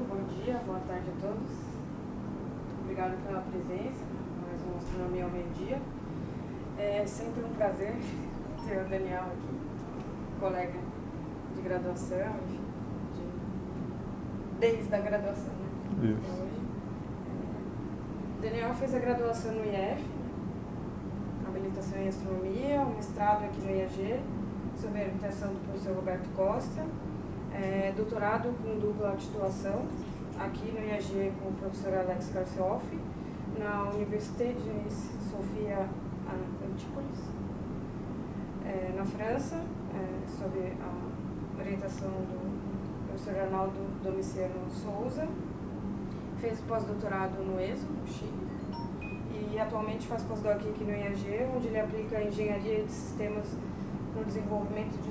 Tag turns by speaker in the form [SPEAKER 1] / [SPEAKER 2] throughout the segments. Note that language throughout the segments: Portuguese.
[SPEAKER 1] bom dia, boa tarde a todos. Obrigado pela presença, mais uma Astronomia ao Meio-Dia. É sempre um prazer ter o Daniel aqui, colega de graduação, enfim, desde a graduação, né?
[SPEAKER 2] Isso.
[SPEAKER 1] Hoje. Daniel fez a graduação no IF, habilitação em Astronomia, o mestrado aqui no IAG, sob a orientação do professor Roberto Costa. Doutorado com dupla titulação aqui no IAG com o professor Alex Karcioff, na Université de Sofia Antipolis, na França, sob a orientação do professor Arnaldo Domiciano Souza. Fez pós-doutorado no ESO, no Chile, e atualmente faz pós-doc aqui no IAG, onde ele aplica engenharia de sistemas no desenvolvimento de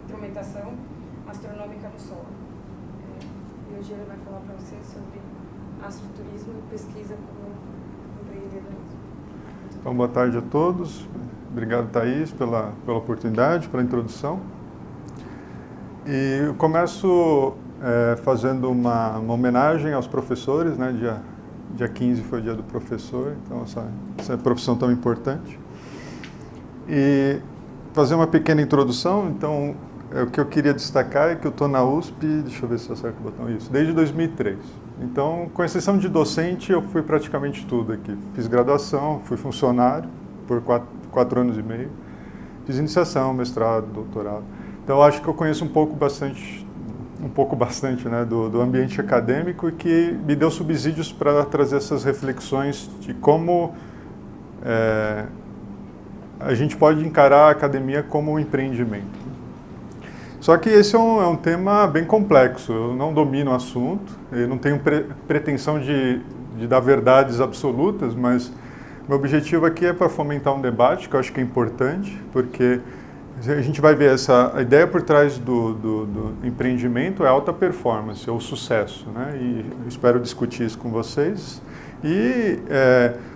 [SPEAKER 1] instrumentação astronômica no solo. E hoje ele vai falar para vocês sobre astroturismo e pesquisa como empreendedorismo.
[SPEAKER 2] Então, boa tarde a todos. Obrigado, Thaís, pela oportunidade, pela introdução. E eu começo fazendo uma homenagem aos professores, né? Dia 15 foi o dia do professor, então essa profissão tão importante. E fazer uma pequena introdução, então, o que eu queria destacar é que eu estou na USP, deixa eu ver se eu acerto o botão, isso, desde 2003. Então, com exceção de docente, eu fui praticamente tudo aqui. Fiz graduação, fui funcionário por 4 anos e meio, fiz iniciação, mestrado, doutorado. Então, acho que eu conheço um pouco bastante, né, do ambiente acadêmico e que me deu subsídios para trazer essas reflexões de como a gente pode encarar a academia como um empreendimento. Só que esse é um tema bem complexo, eu não domino o assunto, eu não tenho pretensão de dar verdades absolutas, mas meu objetivo aqui é para fomentar um debate, que eu acho que é importante, porque a gente vai ver a ideia por trás do empreendimento é alta performance, é o sucesso, né? E eu espero discutir isso com vocês e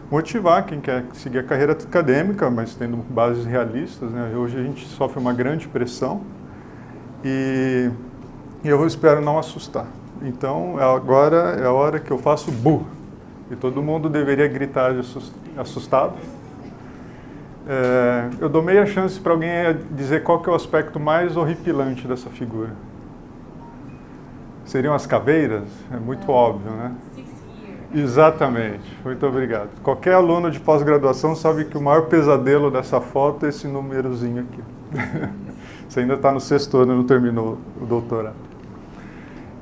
[SPEAKER 2] motivar quem quer seguir a carreira acadêmica, mas tendo bases realistas, né? Hoje a gente sofre uma grande pressão e eu espero não assustar. Então, agora é a hora que eu faço bu, e todo mundo deveria gritar de assustado. Eu dou meia chance para alguém dizer qual que é o aspecto mais horripilante dessa figura. Seriam as caveiras? É muito óbvio, né? Exatamente, muito obrigado. Qualquer aluno de pós-graduação sabe que o maior pesadelo dessa foto é esse númerozinho aqui. Você ainda está no 6º ano, não terminou o doutorado.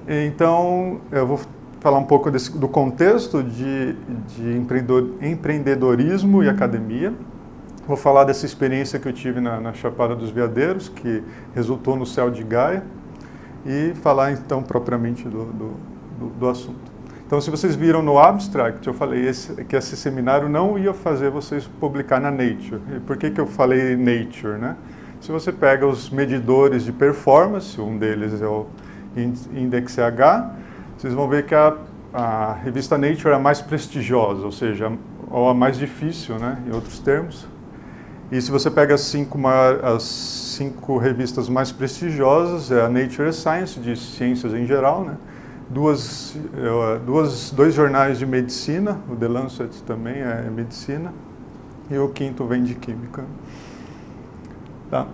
[SPEAKER 2] Então, eu vou falar um pouco do contexto de empreendedorismo e academia. Vou falar dessa experiência que eu tive na Chapada dos Veadeiros, que resultou no Céu de Gaia, e falar então propriamente do assunto. Então, se vocês viram no abstract, eu falei que esse seminário não ia fazer vocês publicar na Nature. E por que eu falei Nature, né? Se você pega os medidores de performance, um deles é o Index H, vocês vão ver que a revista Nature é a mais prestigiosa, ou seja, ou a mais difícil, né, em outros termos. E se você pega as 5 revistas mais prestigiosas, é a Nature Science, de ciências em geral, né? Dois jornais de medicina, o The Lancet também é medicina, e o 5º vem de química. Tá.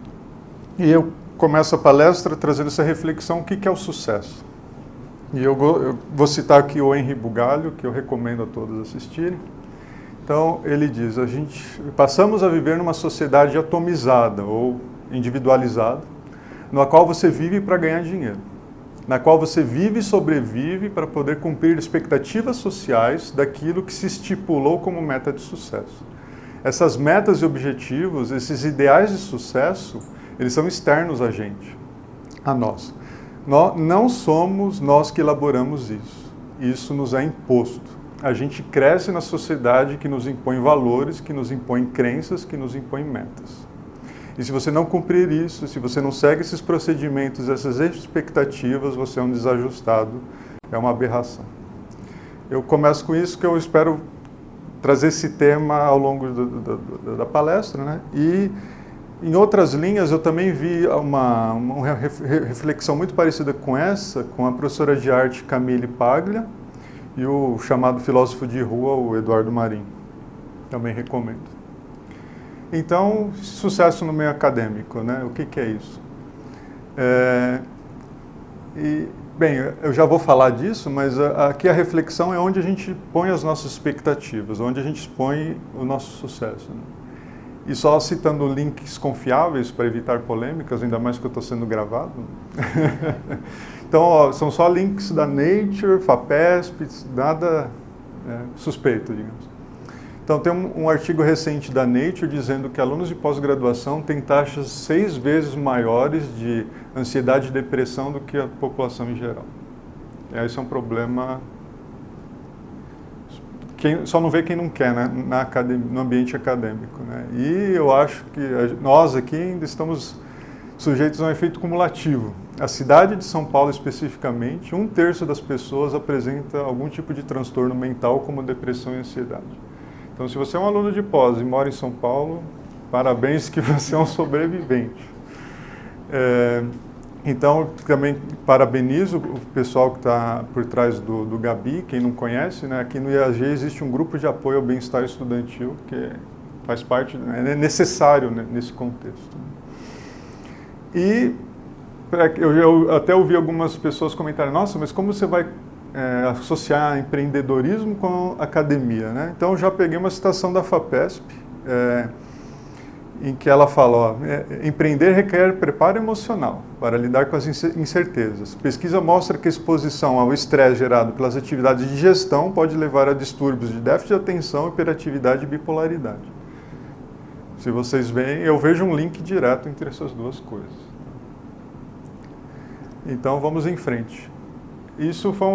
[SPEAKER 2] E eu começo a palestra trazendo essa reflexão, o que é o sucesso? E eu vou citar aqui o Henri Bugalho, que eu recomendo a todos assistirem. Então, ele diz, passamos a viver numa sociedade atomizada ou individualizada, na qual você vive para ganhar dinheiro, na qual você vive e sobrevive para poder cumprir expectativas sociais daquilo que se estipulou como meta de sucesso. Essas metas e objetivos, esses ideais de sucesso, eles são externos a gente, a nós. Não somos nós que elaboramos isso. Isso nos é imposto. A gente cresce na sociedade que nos impõe valores, que nos impõe crenças, que nos impõe metas. E se você não cumprir isso, se você não segue esses procedimentos, essas expectativas, você é um desajustado, é uma aberração. Eu começo com isso, que eu espero trazer esse tema ao longo da palestra, né? E em outras linhas, eu também vi uma reflexão muito parecida com essa, com a professora de arte Camille Paglia e o chamado filósofo de rua, o Eduardo Marinho. Também recomendo. Então, sucesso no meio acadêmico, né? O que é isso? Bem, eu já vou falar disso, mas aqui a reflexão é onde a gente põe as nossas expectativas, onde a gente põe o nosso sucesso, né? E só citando links confiáveis para evitar polêmicas, ainda mais que eu estou sendo gravado. Então, ó, são só links da Nature, FAPESP, nada suspeito, digamos. Então, tem um artigo recente da Nature dizendo que alunos de pós-graduação têm taxas 6 vezes maiores de ansiedade e depressão do que a população em geral. E isso é um problema... Só não vê quem não quer, né, no ambiente acadêmico, né? E eu acho que nós aqui ainda estamos sujeitos a um efeito cumulativo. A cidade de São Paulo, especificamente, 1/3 das pessoas apresenta algum tipo de transtorno mental, como depressão e ansiedade. Então, se você é um aluno de pós e mora em São Paulo, parabéns que você é um sobrevivente. Então, também parabenizo o pessoal que está por trás do Gabi, quem não conhece, né? Aqui no IAG existe um grupo de apoio ao bem-estar estudantil, que faz parte, é necessário, né, nesse contexto. E eu até ouvi algumas pessoas comentarem, nossa, mas como você vai associar empreendedorismo com academia, né? Então, eu já peguei uma citação da FAPESP, em que ela fala, ó, empreender requer preparo emocional para lidar com as incertezas. Pesquisa mostra que a exposição ao estresse gerado pelas atividades de gestão pode levar a distúrbios de déficit de atenção, hiperatividade e bipolaridade. Se vocês veem, eu vejo um link direto entre essas duas coisas. Então, vamos em frente. Isso foi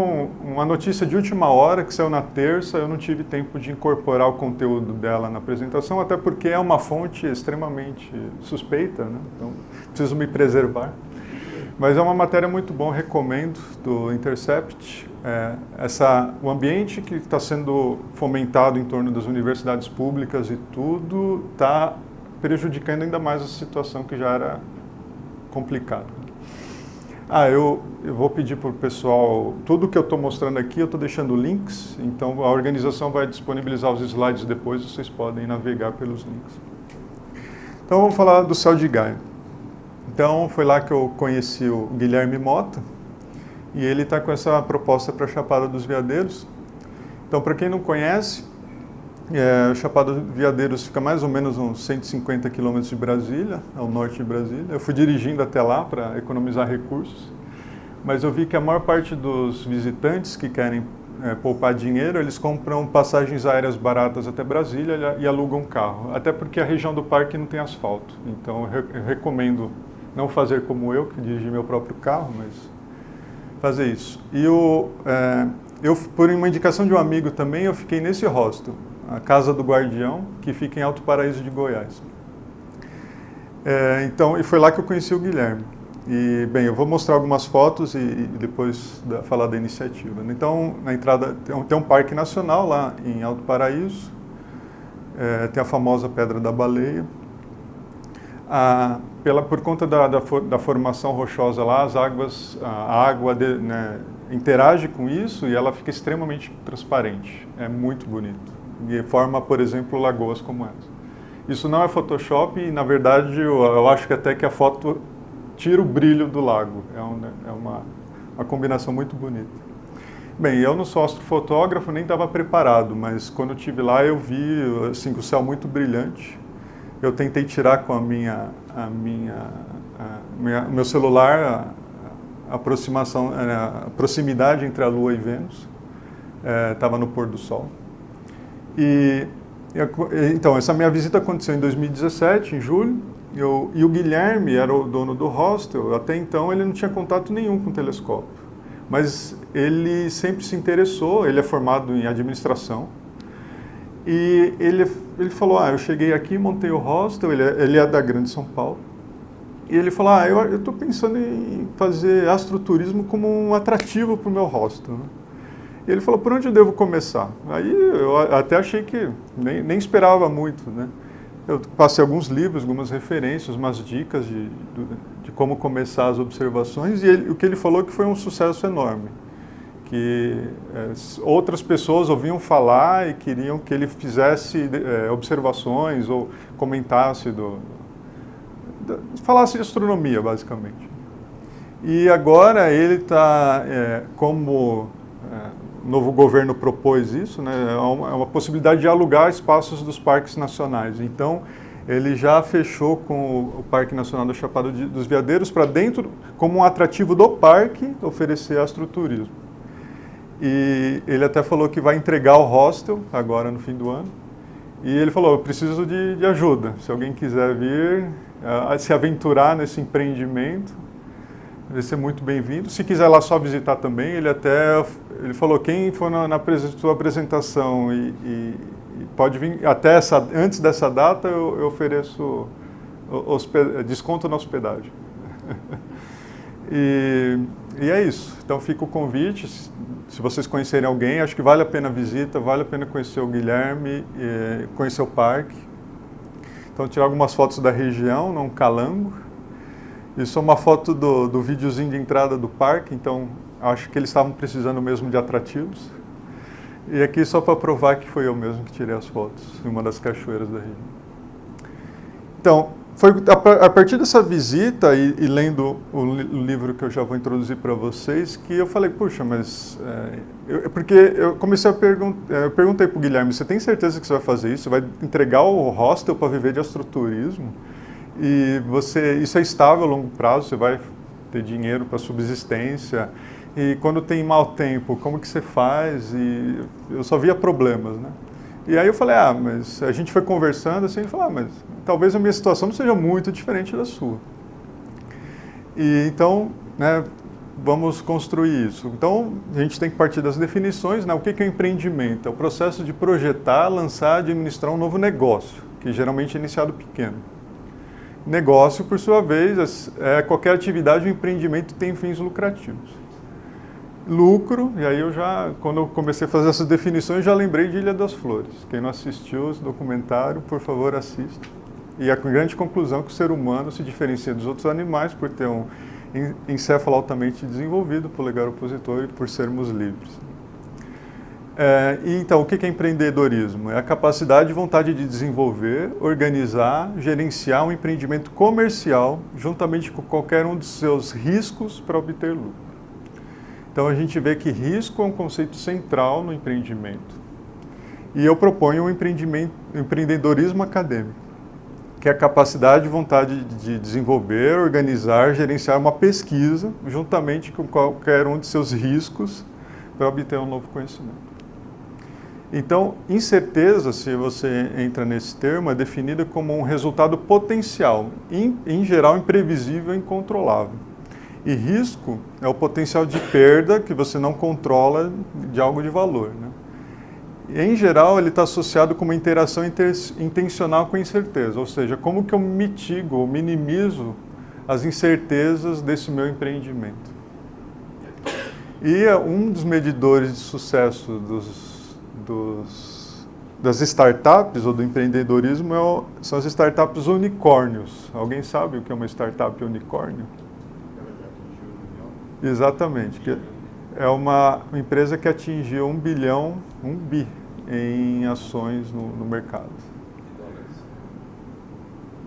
[SPEAKER 2] uma notícia de última hora, que saiu na terça, eu não tive tempo de incorporar o conteúdo dela na apresentação, até porque é uma fonte extremamente suspeita, né? Então preciso me preservar. Mas é uma matéria muito boa, recomendo, do Intercept. O ambiente que está sendo fomentado em torno das universidades públicas e tudo, está prejudicando ainda mais a situação que já era complicada. Eu vou pedir para o pessoal, tudo que eu estou mostrando aqui, eu estou deixando links, então a organização vai disponibilizar os slides depois, vocês podem navegar pelos links. Então vamos falar do Céu de Gaia. Então foi lá que eu conheci o Guilherme Mota, e ele está com essa proposta para a Chapada dos Veadeiros. Então, para quem não conhece, Chapada dos Veadeiros fica mais ou menos uns 150 quilômetros de Brasília, ao norte de Brasília. Eu fui dirigindo até lá para economizar recursos, mas eu vi que a maior parte dos visitantes que querem poupar dinheiro, eles compram passagens aéreas baratas até Brasília e alugam um carro, até porque a região do parque não tem asfalto. Então eu recomendo não fazer como eu, que dirigi meu próprio carro, mas fazer isso. E por uma indicação de um amigo também, eu fiquei nesse hostel, a Casa do Guardião, que fica em Alto Paraíso de Goiás. E foi lá que eu conheci o Guilherme. E, bem, eu vou mostrar algumas fotos e depois falar da iniciativa. Então, na entrada tem um parque nacional lá em Alto Paraíso, tem a famosa Pedra da Baleia. Por conta da formação rochosa lá, a água interage com isso e ela fica extremamente transparente. É muito bonito. E forma, por exemplo, lagoas como essa. Isso não é Photoshop e, na verdade, eu acho que até que a foto tira o brilho do lago. É uma combinação muito bonita. Bem, eu não sou astrofotógrafo, nem estava preparado, mas quando eu estive lá eu vi assim, o céu muito brilhante. Eu tentei tirar com meu celular a proximidade entre a Lua e Vênus. Estava no pôr do sol. Então, essa minha visita aconteceu em 2017, em julho, e o Guilherme era o dono do hostel. Até então ele não tinha contato nenhum com o telescópio, mas ele sempre se interessou. Ele é formado em administração, e ele falou, eu cheguei aqui, montei o hostel, ele é da Grande São Paulo, e ele falou, eu estou pensando em fazer astroturismo como um atrativo para o meu hostel, né? E ele falou, por onde eu devo começar? Aí eu até achei que nem esperava muito, né? eu passei alguns livros, algumas referências, umas dicas de como começar as observações, e o que ele falou que foi um sucesso enorme, que outras pessoas ouviam falar e queriam que ele fizesse observações ou comentasse, falasse de astronomia, basicamente. E agora ele está, como o novo governo propôs isso, né, é uma possibilidade de alugar espaços dos parques nacionais. Então, ele já fechou com o Parque Nacional da Chapada dos Veadeiros para dentro, como um atrativo do parque, oferecer astroturismo. E ele até falou que vai entregar o hostel agora no fim do ano. E ele falou, eu preciso de ajuda. Se alguém quiser vir, se aventurar nesse empreendimento, vai ser muito bem-vindo. Se quiser lá só visitar também, ele falou, quem for na sua apresentação e pode vir antes dessa data, eu ofereço desconto na hospedagem. E é isso. Então fica o convite. Se vocês conhecerem alguém, acho que vale a pena a visita, vale a pena conhecer o Guilherme, conhecer o parque. Então tirar algumas fotos da região, num calango. Isso é uma foto do videozinho de entrada do parque, então acho que eles estavam precisando mesmo de atrativos. E aqui só para provar que foi eu mesmo que tirei as fotos em uma das cachoeiras da região. Então, foi a partir dessa visita e lendo o livro que eu já vou introduzir para vocês, que eu falei, puxa, mas... porque eu comecei a perguntar, eu perguntei para o Guilherme, você tem certeza que você vai fazer isso? Você vai entregar o hostel para viver de astroturismo? E isso é estável a longo prazo, você vai ter dinheiro para subsistência. E quando tem mau tempo, como que você faz? E eu só via problemas, né? E aí eu falei, mas a gente foi conversando assim, ele falou, mas talvez a minha situação não seja muito diferente da sua. E então, né, vamos construir isso. Então, a gente tem que partir das definições, né? O que é empreendimento? É o processo de projetar, lançar, administrar um novo negócio, que geralmente é iniciado pequeno. Negócio, por sua vez, é qualquer atividade ou empreendimento que tem fins lucrativos. Lucro, e aí quando eu comecei a fazer essas definições, já lembrei de Ilha das Flores. Quem não assistiu esse documentário, por favor, assista. E a grande conclusão é que o ser humano se diferencia dos outros animais por ter um encéfalo altamente desenvolvido, polegar opositor e por sermos livres. Então, o que é empreendedorismo? É a capacidade e vontade de desenvolver, organizar, gerenciar um empreendimento comercial, juntamente com qualquer um dos seus riscos para obter lucro. Então, a gente vê que risco é um conceito central no empreendimento. E eu proponho um empreendedorismo acadêmico, que é a capacidade e vontade de desenvolver, organizar, gerenciar uma pesquisa, juntamente com qualquer um de seus riscos, para obter um novo conhecimento. Então, incerteza, se você entra nesse termo, é definida como um resultado potencial, em geral imprevisível e incontrolável. E risco é o potencial de perda que você não controla de algo de valor, né? E, em geral, ele está associado com uma interação intencional com a incerteza, ou seja, como que eu mitigo ou minimizo as incertezas desse meu empreendimento. E um dos medidores de sucesso das startups ou do empreendedorismo são as startups unicórnios. Alguém sabe o que é uma startup unicórnio? Exatamente. É uma empresa que atingiu 1 bi em ações no mercado.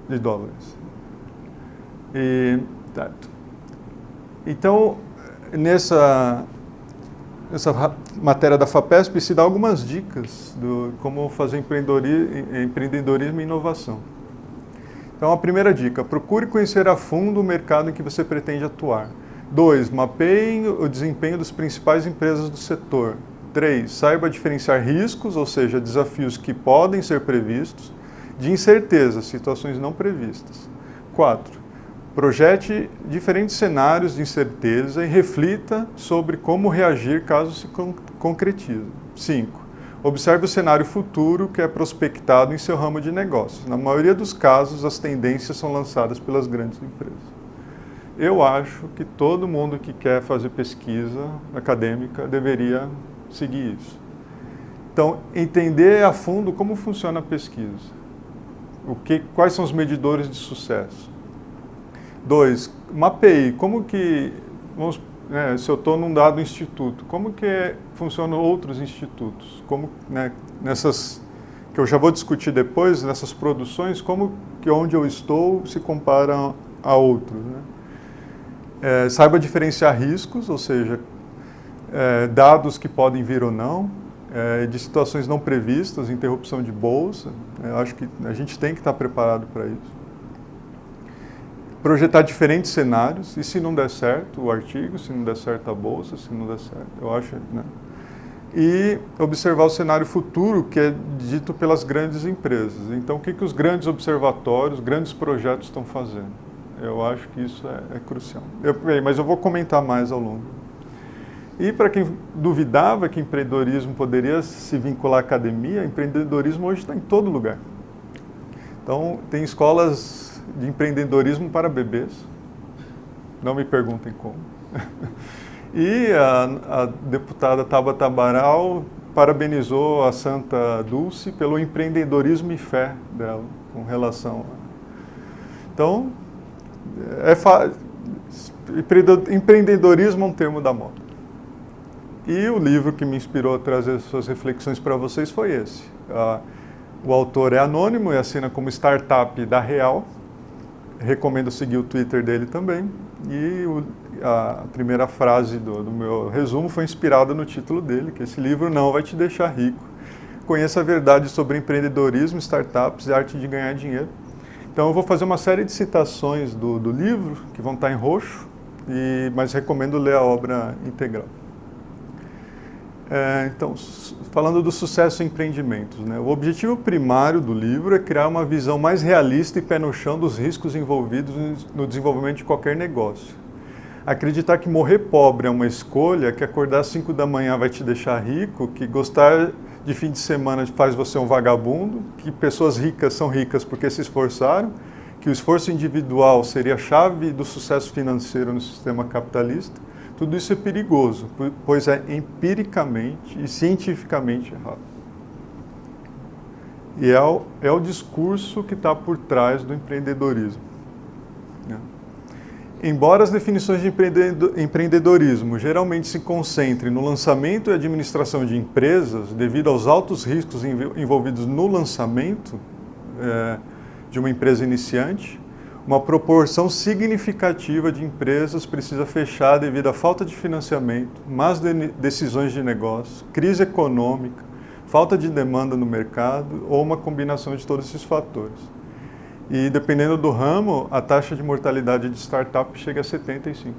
[SPEAKER 2] De dólares. Então, nessa matéria da FAPESP se dá algumas dicas de como fazer empreendedorismo e inovação. Então, a primeira dica, procure conhecer a fundo o mercado em que você pretende atuar. 2, mapeie o desempenho das principais empresas do setor. 3, saiba diferenciar riscos, ou seja, desafios que podem ser previstos, de incertezas, situações não previstas. 4, projete diferentes cenários de incerteza e reflita sobre como reagir caso se concretize. 5, observe o cenário futuro que é prospectado em seu ramo de negócios. Na maioria dos casos, as tendências são lançadas pelas grandes empresas. Eu acho que todo mundo que quer fazer pesquisa acadêmica deveria seguir isso. Então, entender a fundo como funciona a pesquisa. Quais são os medidores de sucesso? 2, mapeie como que, se eu estou num dado instituto, como que funcionam outros institutos? Como, nessas, que eu já vou discutir depois, nessas produções, como que onde eu estou se compara a outros, né? Saiba diferenciar riscos, ou seja, dados que podem vir ou não, de situações não previstas, interrupção de bolsa. Eu acho que a gente tem que estar preparado para isso. Projetar diferentes cenários, e se não der certo o artigo, se não der certo a bolsa, se não der certo, eu acho, né? E observar o cenário futuro que é dito pelas grandes empresas. Então, o que os grandes observatórios, grandes projetos estão fazendo? Eu acho que isso é crucial. Mas eu vou comentar mais ao longo. E para quem duvidava que empreendedorismo poderia se vincular à academia, empreendedorismo hoje está em todo lugar. Então, tem escolas de empreendedorismo para bebês. Não me perguntem como. E a deputada Tabata Amaral parabenizou a Santa Dulce pelo empreendedorismo e fé dela com relação a... Então, empreendedorismo é um termo da moda. E o livro que me inspirou a trazer suas reflexões para vocês foi esse. O autor é anônimo e assina como Startup da Real. Recomendo seguir o Twitter dele também. E a primeira frase do meu resumo foi inspirada no título dele, que esse livro não vai te deixar rico. Conheça a verdade sobre empreendedorismo, startups e arte de ganhar dinheiro. Então eu vou fazer uma série de citações do livro, que vão estar em roxo, mas recomendo ler a obra integral. Então, falando do sucesso em empreendimentos, né? O objetivo primário do livro é criar uma visão mais realista e pé no chão dos riscos envolvidos no desenvolvimento de qualquer negócio. Acreditar que morrer pobre é uma escolha, que acordar às 5 da manhã vai te deixar rico, que gostar de fim de semana faz você um vagabundo, que pessoas ricas são ricas porque se esforçaram, que o esforço individual seria a chave do sucesso financeiro no sistema capitalista. Tudo isso é perigoso, pois é empiricamente e cientificamente errado. E é o discurso que está por trás do empreendedorismo, né? Embora as definições de empreendedorismo geralmente se concentrem no lançamento e administração de empresas, devido aos altos riscos envolvidos no lançamento de uma empresa iniciante, uma proporção significativa de empresas precisa fechar devido à falta de financiamento, más decisões de negócio, crise econômica, falta de demanda no mercado ou uma combinação de todos esses fatores. E dependendo do ramo, a taxa de mortalidade de startup chega a 75%.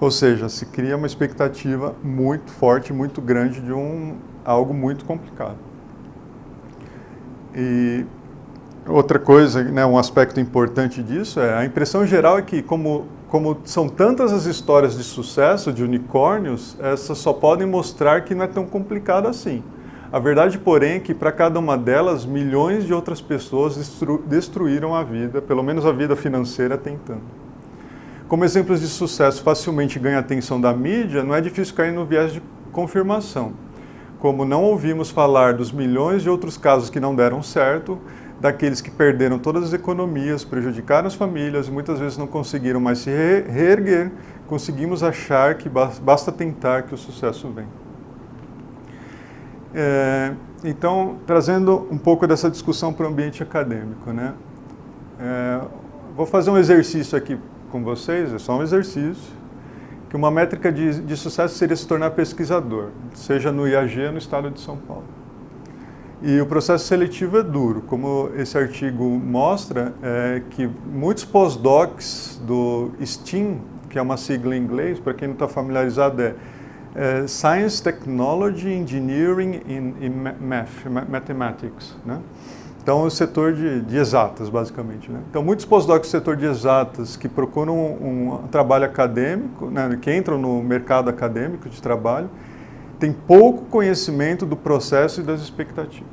[SPEAKER 2] Ou seja, se cria uma expectativa muito forte, muito grande de algo muito complicado. E outra coisa, né, um aspecto importante disso a impressão geral é que, como são tantas as histórias de sucesso, de unicórnios, essas só podem mostrar que não é tão complicado assim. A verdade, porém, é que para cada uma delas, milhões de outras pessoas destruíram a vida, pelo menos a vida financeira, tentando. Como exemplos de sucesso facilmente ganham a atenção da mídia, não é difícil cair no viés de confirmação. Como não ouvimos falar dos milhões de outros casos que não deram certo, daqueles que perderam todas as economias, prejudicaram as famílias e muitas vezes não conseguiram mais se reerguer, conseguimos achar que basta tentar que o sucesso vem. Então, trazendo um pouco dessa discussão para o ambiente acadêmico, né? Vou fazer um exercício aqui com vocês, é só um exercício, que uma métrica de sucesso seria se tornar pesquisador, seja no IAG ou no estado de São Paulo. E o processo seletivo é duro, como esse artigo mostra, que muitos postdocs do STEAM, que é uma sigla em inglês, para quem não está familiarizado, Science, Technology, Engineering e Mathematics, né? Então, o setor de exatas, basicamente, né? Então, muitos postdocs do setor de exatas que procuram um trabalho acadêmico, né, que entram no mercado acadêmico de trabalho, tem pouco conhecimento do processo e das expectativas.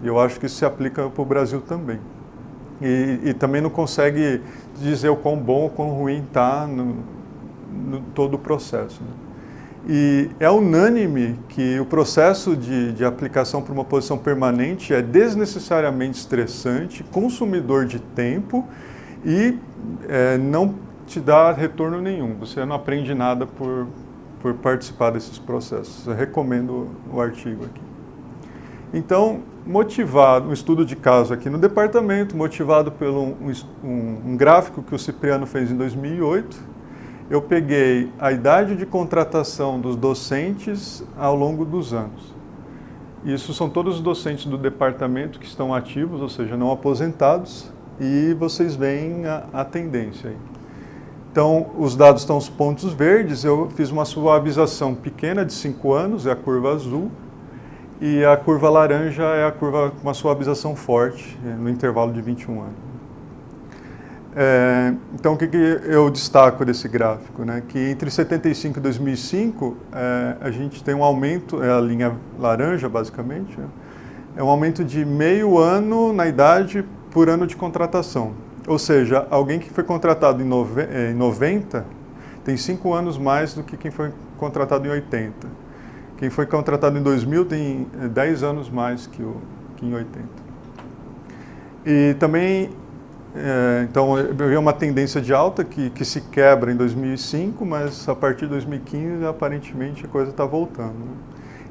[SPEAKER 2] E eu acho que isso se aplica para o Brasil também. E também não consegue dizer o quão bom ou quão ruim está no todo o processo, né? E é unânime que o processo de aplicação para uma posição permanente é desnecessariamente estressante, consumidor de tempo e não te dá retorno nenhum. Você não aprende nada por participar desses processos. Eu recomendo o artigo aqui. Então, motivado, um estudo de caso aqui no departamento, motivado pelo um gráfico que o Cipriano fez em 2008, eu peguei a idade de contratação dos docentes ao longo dos anos. Isso são todos os docentes do departamento que estão ativos, ou seja, não aposentados, e vocês veem a tendência aí. Então, os dados estão os pontos verdes, eu fiz uma suavização pequena de 5 anos, é a curva azul, e a curva laranja é a curva com uma suavização forte, no intervalo de 21 anos. Então, o que eu destaco desse gráfico? Né? Que entre 75 e 2005, a gente tem um aumento, é a linha laranja, basicamente, né? É um aumento de meio ano na idade por ano de contratação. Ou seja, alguém que foi contratado em 90 tem 5 anos mais do que quem foi contratado em 80. Quem foi contratado em 2000 tem 10 anos mais que em 80. E também, então, eu vi uma tendência de alta que se quebra em 2005, mas a partir de 2015, aparentemente, a coisa está voltando. Né?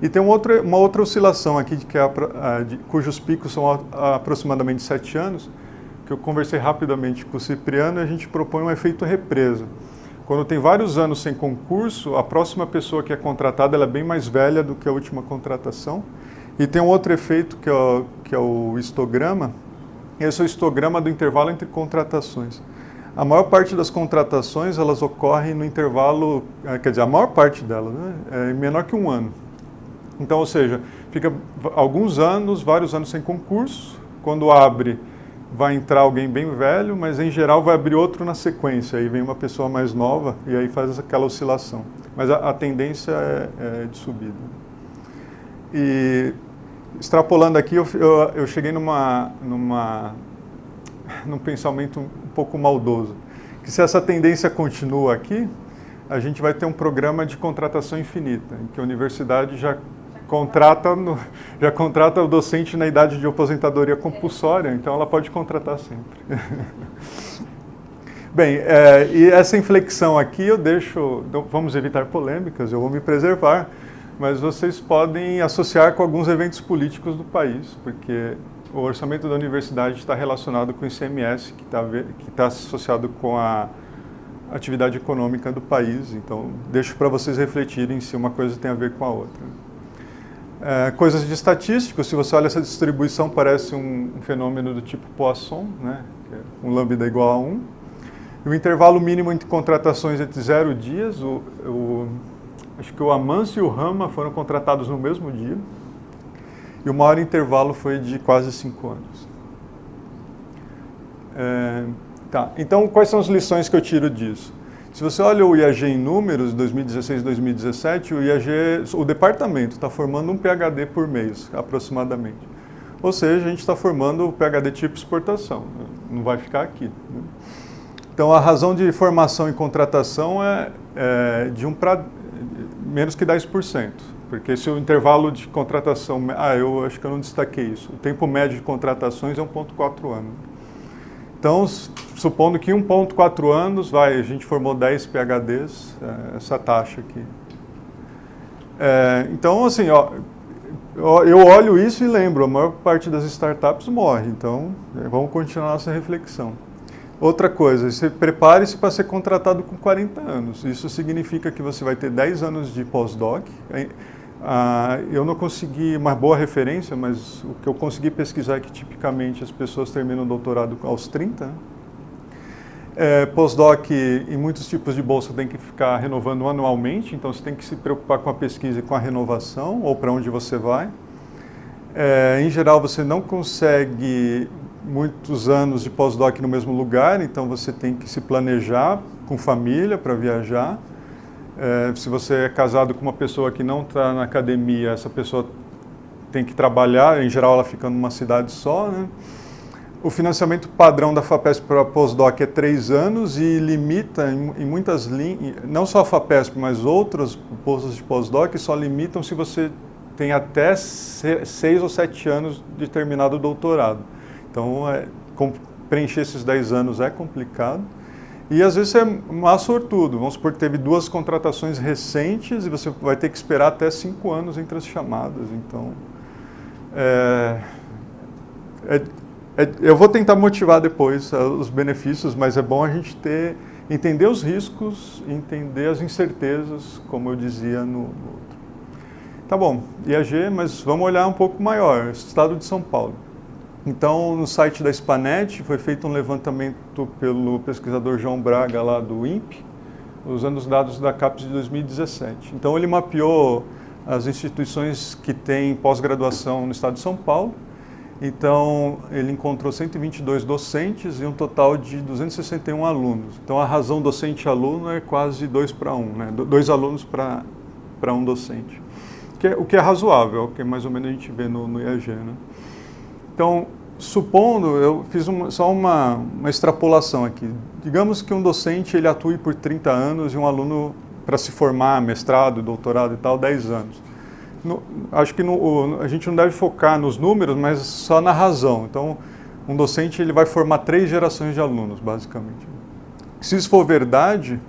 [SPEAKER 2] E tem uma outra oscilação aqui, cujos picos são aproximadamente 7 anos, que eu conversei rapidamente com o Cipriano, e a gente propõe um efeito represa. Quando tem vários anos sem concurso, a próxima pessoa que é contratada ela é bem mais velha do que a última contratação. E tem um outro efeito que é o histograma. Esse é o histograma do intervalo entre contratações. A maior parte das contratações elas ocorrem no intervalo, quer dizer, a maior parte delas, né, é menor que 1 ano. Então, ou seja, fica vários anos sem concurso. Quando abre, vai entrar alguém bem velho, mas em geral vai abrir outro na sequência. Aí vem uma pessoa mais nova e aí faz aquela oscilação. Mas a tendência é de subida. E extrapolando aqui, eu cheguei num pensamento um pouco maldoso. Que se essa tendência continua aqui, a gente vai ter um programa de contratação infinita, em que a universidade já contrata o docente na idade de aposentadoria compulsória, então ela pode contratar sempre. Bem, e essa inflexão aqui eu deixo, vamos evitar polêmicas, eu vou me preservar, mas vocês podem associar com alguns eventos políticos do país, porque o orçamento da universidade está relacionado com o ICMS, que está associado com a atividade econômica do país, então deixo para vocês refletirem se uma coisa tem a ver com a outra. Coisas de estatísticos, se você olha essa distribuição, parece um fenômeno do tipo Poisson, né? Que é um lambda igual a 1. E o intervalo mínimo entre contratações entre 0 dias, acho que o Amâncio e o Rama foram contratados no mesmo dia, e o maior intervalo foi de quase 5 anos. Então, quais são as lições que eu tiro disso? Se você olha o IAG em números, 2016 e 2017, o departamento está formando um PhD por mês, aproximadamente. Ou seja, a gente está formando o PhD tipo exportação, né? Não vai ficar aqui. Né? Então, a razão de formação e contratação é de menos que 10%, porque se o intervalo de contratação... eu acho que eu não destaquei isso. O tempo médio de contratações é 1,4 anos. Então, supondo que 1,4 anos, a gente formou 10 PhDs, essa taxa aqui. Então, assim, eu olho isso e lembro, a maior parte das startups morre, então vamos continuar nossa reflexão. Outra coisa, você prepare-se para ser contratado com 40 anos. Isso significa que você vai ter 10 anos de pós-doc. Eu não consegui uma boa referência, mas o que eu consegui pesquisar é que tipicamente as pessoas terminam o doutorado aos 30. Né? Pós-doc em muitos tipos de bolsa tem que ficar renovando anualmente, então você tem que se preocupar com a pesquisa e com a renovação, ou para onde você vai. Em geral, você não consegue muitos anos de pós-doc no mesmo lugar, então você tem que se planejar com família para viajar. Se você é casado com uma pessoa que não está na academia, essa pessoa tem que trabalhar, em geral ela fica numa cidade só, né? O financiamento padrão da FAPESP para pós-doc é 3 anos e limita em muitas linhas, não só a FAPESP, mas outros bolsas de pós-doc só limitam se você tem até 6 ou 7 anos de terminado o doutorado. Então, preencher esses 10 anos é complicado. E às vezes é mais sortudo. Vamos supor que teve 2 contratações recentes e você vai ter que esperar até 5 anos entre as chamadas. Então, eu vou tentar motivar depois os benefícios, mas é bom a gente entender os riscos, entender as incertezas, como eu dizia no outro. Tá bom, IAG, mas vamos olhar um pouco maior, Estado de São Paulo. Então, no site da Spanet foi feito um levantamento pelo pesquisador João Braga, lá do INPE, usando os dados da CAPES de 2017. Então, ele mapeou as instituições que têm pós-graduação no Estado de São Paulo. Então, ele encontrou 122 docentes e um total de 261 alunos. Então, a razão docente-aluno é quase 2 para 1, né? 2 alunos para 1 docente. O que é razoável, o que mais ou menos a gente vê no IAG, né? Então, supondo, eu fiz só uma extrapolação aqui. Digamos que um docente ele atue por 30 anos e um aluno, para se formar, mestrado, doutorado e tal, 10 anos. Acho que a gente não deve focar nos números, mas só na razão. Então, um docente ele vai formar 3 gerações de alunos, basicamente. Se isso for verdade,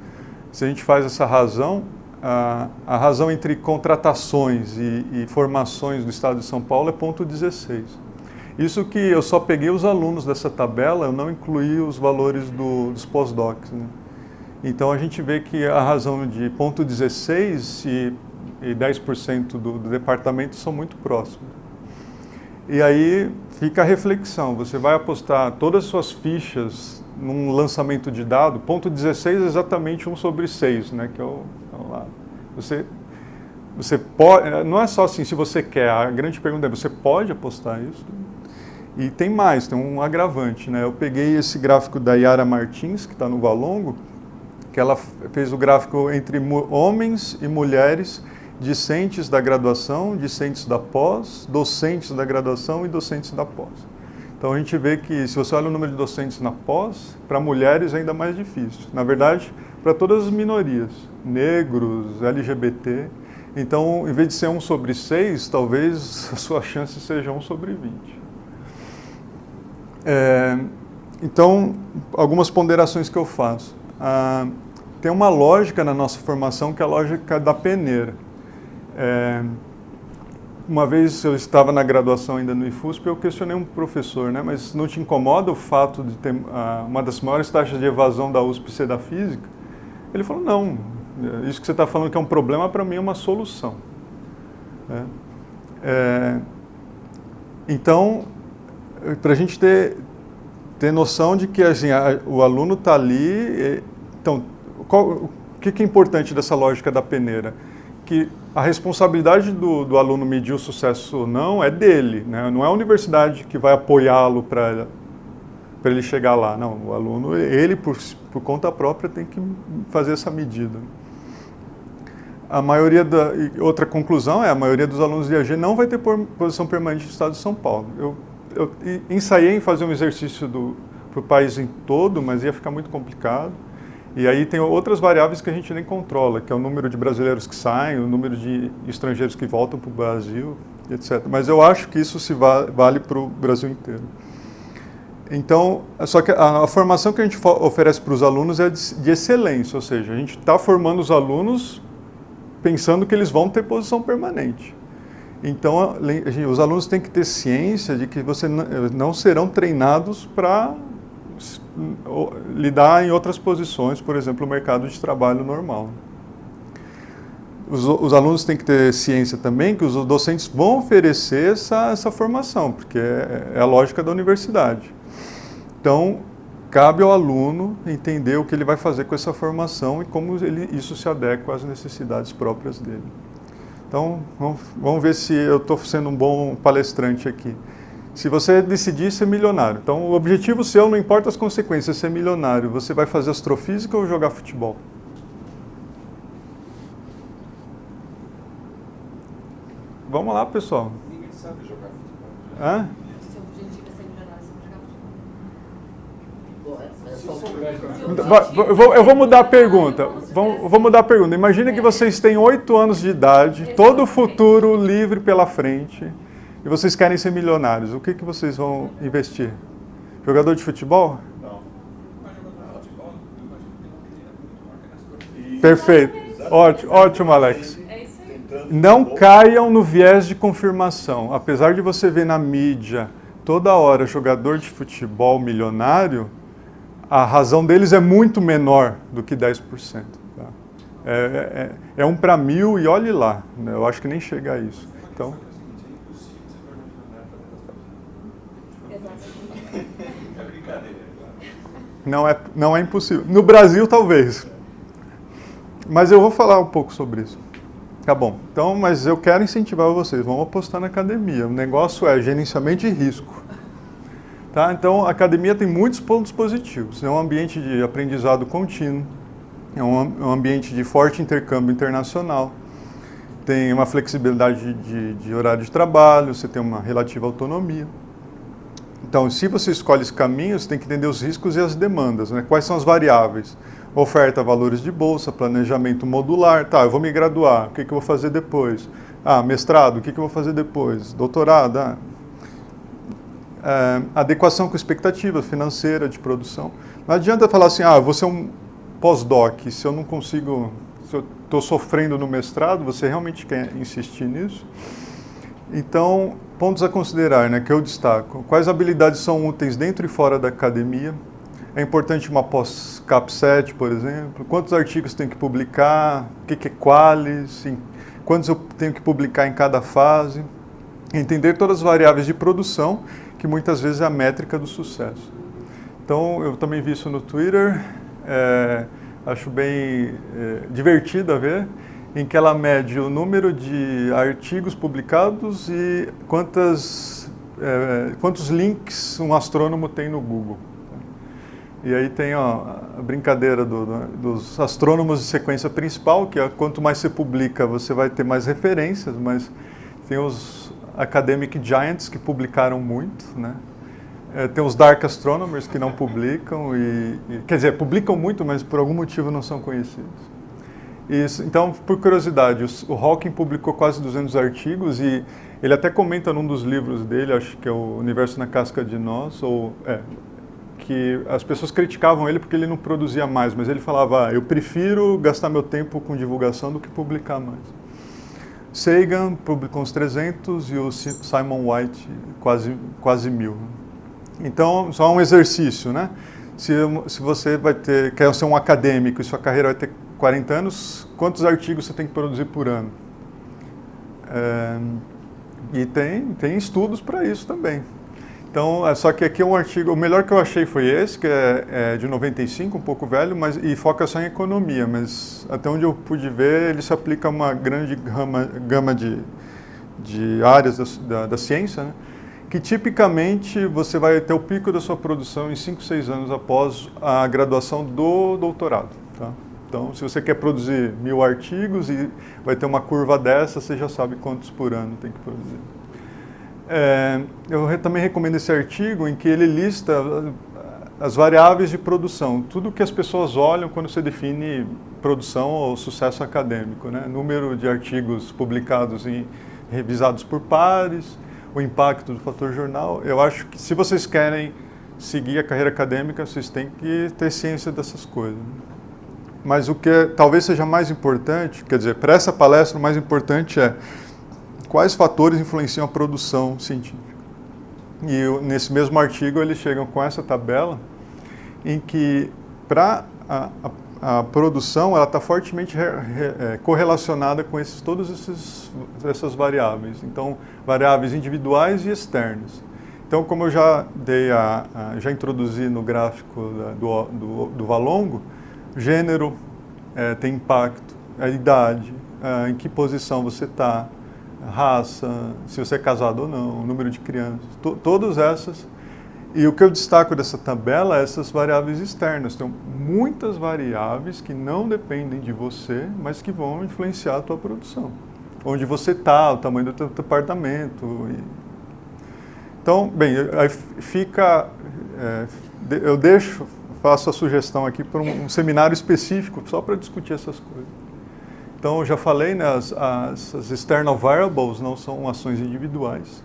[SPEAKER 2] se a gente faz essa razão, a razão entre contratações e formações do Estado de São Paulo é 0,16. Isso que eu só peguei os alunos dessa tabela, eu não incluí os valores dos pós-docs, né? Então, a gente vê que a razão de 0,16 e 10% do departamento são muito próximos. E aí fica a reflexão, você vai apostar todas as suas fichas num lançamento de dado, 0,16 é exatamente 1/6, né, que é o lado. Você pode, não é só assim, se você quer, a grande pergunta é, você pode apostar isso? E tem mais, tem um agravante, né? Eu peguei esse gráfico da Yara Martins, que está no Valongo, que ela fez o gráfico entre homens e mulheres, discentes da graduação, discentes da pós, docentes da graduação e docentes da pós. Então a gente vê que se você olha o número de docentes na pós, para mulheres é ainda mais difícil. Na verdade, para todas as minorias, negros, LGBT. Então, em vez de ser 1/6, talvez a sua chance seja 1/20. Então, algumas ponderações que eu faço. Tem uma lógica na nossa formação que é a lógica da peneira. Uma vez eu estava na graduação ainda no IFUSP, eu questionei um professor, né, mas não te incomoda o fato de ter uma das maiores taxas de evasão da USP ser da física? Ele falou, não, isso que você está falando que é um problema, para mim é uma solução. Então, para a gente ter noção de que assim, o aluno está ali. Então, o que é importante dessa lógica da peneira? Que a responsabilidade do aluno medir o sucesso ou não é dele, né? Não é a universidade que vai apoiá-lo para ele chegar lá. Não, o aluno, ele por conta própria tem que fazer essa medida. Outra conclusão é a maioria dos alunos de IAG não vai ter posição permanente no Estado de São Paulo. Eu ensaiei em fazer um exercício para o país em todo, mas ia ficar muito complicado. E aí tem outras variáveis que a gente nem controla, que é o número de brasileiros que saem, o número de estrangeiros que voltam para o Brasil, etc. Mas eu acho que isso vale para o Brasil inteiro. Então, só que a formação que a gente oferece para os alunos é de excelência, ou seja, a gente está formando os alunos pensando que eles vão ter posição permanente. Então, os alunos têm que ter ciência de que não serão treinados para lidar em outras posições, por exemplo, o mercado de trabalho normal. Os alunos têm que ter ciência também que os docentes vão oferecer essa formação, porque é a lógica da universidade. Então, cabe ao aluno entender o que ele vai fazer com essa formação e como isso se adequa às necessidades próprias dele. Então, vamos ver se eu estou sendo um bom palestrante aqui. Se você decidir ser milionário, então o objetivo seu, não importa as consequências, ser milionário, você vai fazer astrofísica ou jogar futebol? Vamos lá, pessoal.
[SPEAKER 3] Ninguém sabe jogar futebol.
[SPEAKER 2] Hã?
[SPEAKER 4] Seu objetivo é ser milionário, você vai jogar futebol.
[SPEAKER 2] Eu vou mudar a pergunta. Vou mudar a pergunta. Imagina que vocês têm 8 anos de idade, todo o futuro livre pela frente, e vocês querem ser milionários. O que vocês vão investir? Jogador de futebol?
[SPEAKER 3] Não.
[SPEAKER 2] Perfeito. Ótimo, Alex. Não caiam no viés de confirmação. Apesar de você ver na mídia toda hora jogador de futebol milionário, a razão deles é muito menor do que 10%. Tá? É 1 para 1000 e olhe lá. Né? Eu acho que nem chega a isso. Então, não é impossível. No Brasil, talvez. Mas eu vou falar um pouco sobre isso. Tá bom. Então, mas eu quero incentivar vocês. Vamos apostar na academia. O negócio é gerenciamento de risco. Tá? Então, a academia tem muitos pontos positivos. É um ambiente de aprendizado contínuo. É um ambiente de forte intercâmbio internacional. Tem uma flexibilidade de horário de trabalho. Você tem uma relativa autonomia. Então, se você escolhe esse caminho, você tem que entender os riscos e as demandas, né? Quais são as variáveis? Oferta, valores de bolsa, planejamento modular. Tá, eu vou me graduar, o que eu vou fazer depois? Mestrado, o que eu vou fazer depois? Doutorado, adequação com expectativa financeira de produção. Não adianta falar assim, eu vou ser um pós-doc, se eu não consigo, se eu estou sofrendo no mestrado, você realmente quer insistir nisso? Então, pontos a considerar, né, que eu destaco. Quais habilidades são úteis dentro e fora da academia? É importante uma pós-CAP7, por exemplo? Quantos artigos tem que publicar? O que é qualis? Quantos eu tenho que publicar em cada fase? Entender todas as variáveis de produção, que muitas vezes é a métrica do sucesso. Então, eu também vi isso no Twitter, acho bem divertido a ver, em que ela mede o número de artigos publicados e quantos links um astrônomo tem no Google. E aí tem a brincadeira dos astrônomos de sequência principal, que quanto mais você publica, você vai ter mais referências, mas tem os academic giants que publicaram muito, né? Tem os dark astronomers que não publicam, quer dizer, publicam muito, mas por algum motivo não são conhecidos. Isso, então, por curiosidade, o Hawking publicou quase 200 artigos e ele até comenta num dos livros dele, acho que é o Universo na Casca de Nós, que as pessoas criticavam ele porque ele não produzia mais, mas ele falava, eu prefiro gastar meu tempo com divulgação do que publicar mais. Sagan publicou uns 300 e o Simon White quase 1000. Então, só um exercício, né? Se você quer ser um acadêmico e sua carreira vai ter 40 anos, quantos artigos você tem que produzir por ano? E tem estudos para isso também. Então, só que aqui é um artigo, o melhor que eu achei foi esse, que é de 95, um pouco velho, e foca só em economia, mas até onde eu pude ver, ele se aplica a uma grande gama de áreas da ciência, né? Que tipicamente você vai ter o pico da sua produção em 5, 6 anos após a graduação do doutorado. Tá? Então, se você quer produzir 1000 artigos e vai ter uma curva dessa, você já sabe quantos por ano tem que produzir. Eu também recomendo esse artigo em que ele lista as variáveis de produção, tudo que as pessoas olham quando você define produção ou sucesso acadêmico, né? Número de artigos publicados e revisados por pares, o impacto do fator jornal. Eu acho que se vocês querem seguir a carreira acadêmica, vocês têm que ter ciência dessas coisas. Mas o que talvez seja mais importante, quer dizer, para essa palestra o mais importante é quais fatores influenciam a produção científica. E nesse mesmo artigo eles chegam com essa tabela em que para a produção ela está fortemente correlacionada com todas essas variáveis. Então, variáveis individuais e externas. Então, como eu já já introduzi no gráfico do Valongo, gênero tem impacto, a idade, em que posição você está, raça, se você é casado ou não, o número de crianças, todas essas. E o que eu destaco dessa tabela é essas variáveis externas. Tem muitas variáveis que não dependem de você, mas que vão influenciar a tua produção. Onde você está, o tamanho do teu departamento. Então, bem, aí fica... eu deixo faço a sugestão aqui para um seminário específico, só para discutir essas coisas. Então, eu já falei, né, as external variables não são ações individuais.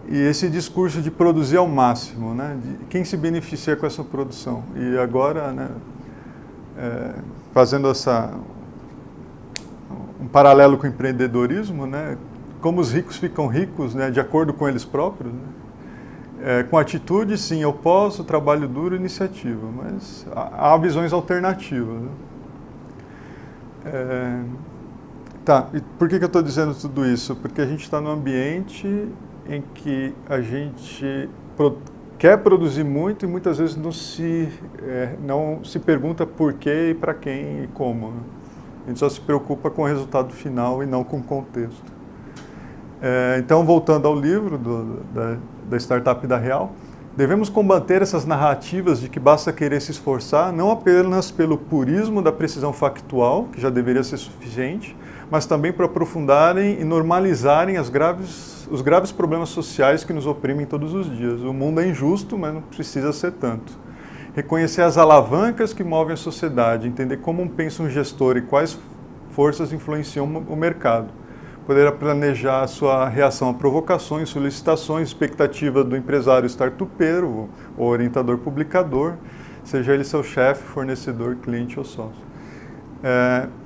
[SPEAKER 2] E esse discurso de produzir ao máximo, né, de quem se beneficia com essa produção. E agora, né, fazendo um paralelo com o empreendedorismo, né, como os ricos ficam ricos, né, de acordo com eles próprios, né? Com atitude, sim, eu posso, trabalho duro, iniciativa, mas há visões alternativas. Né? Tá, e por que eu estou dizendo tudo isso? Porque a gente está num ambiente em que a gente quer produzir muito e muitas vezes não se pergunta por quê e para quem e como. Né? A gente só se preocupa com o resultado final e não com o contexto. Então, voltando ao livro da Startup da Real, devemos combater essas narrativas de que basta querer se esforçar, não apenas pelo purismo da precisão factual, que já deveria ser suficiente, mas também para aprofundarem e normalizarem os graves problemas sociais que nos oprimem todos os dias. O mundo é injusto, mas não precisa ser tanto. Reconhecer as alavancas que movem a sociedade, entender como pensa um gestor e quais forças influenciam o mercado. Poder planejar a sua reação a provocações, solicitações, expectativa do empresário startupeiro, ou orientador publicador, seja ele seu chefe, fornecedor, cliente ou sócio.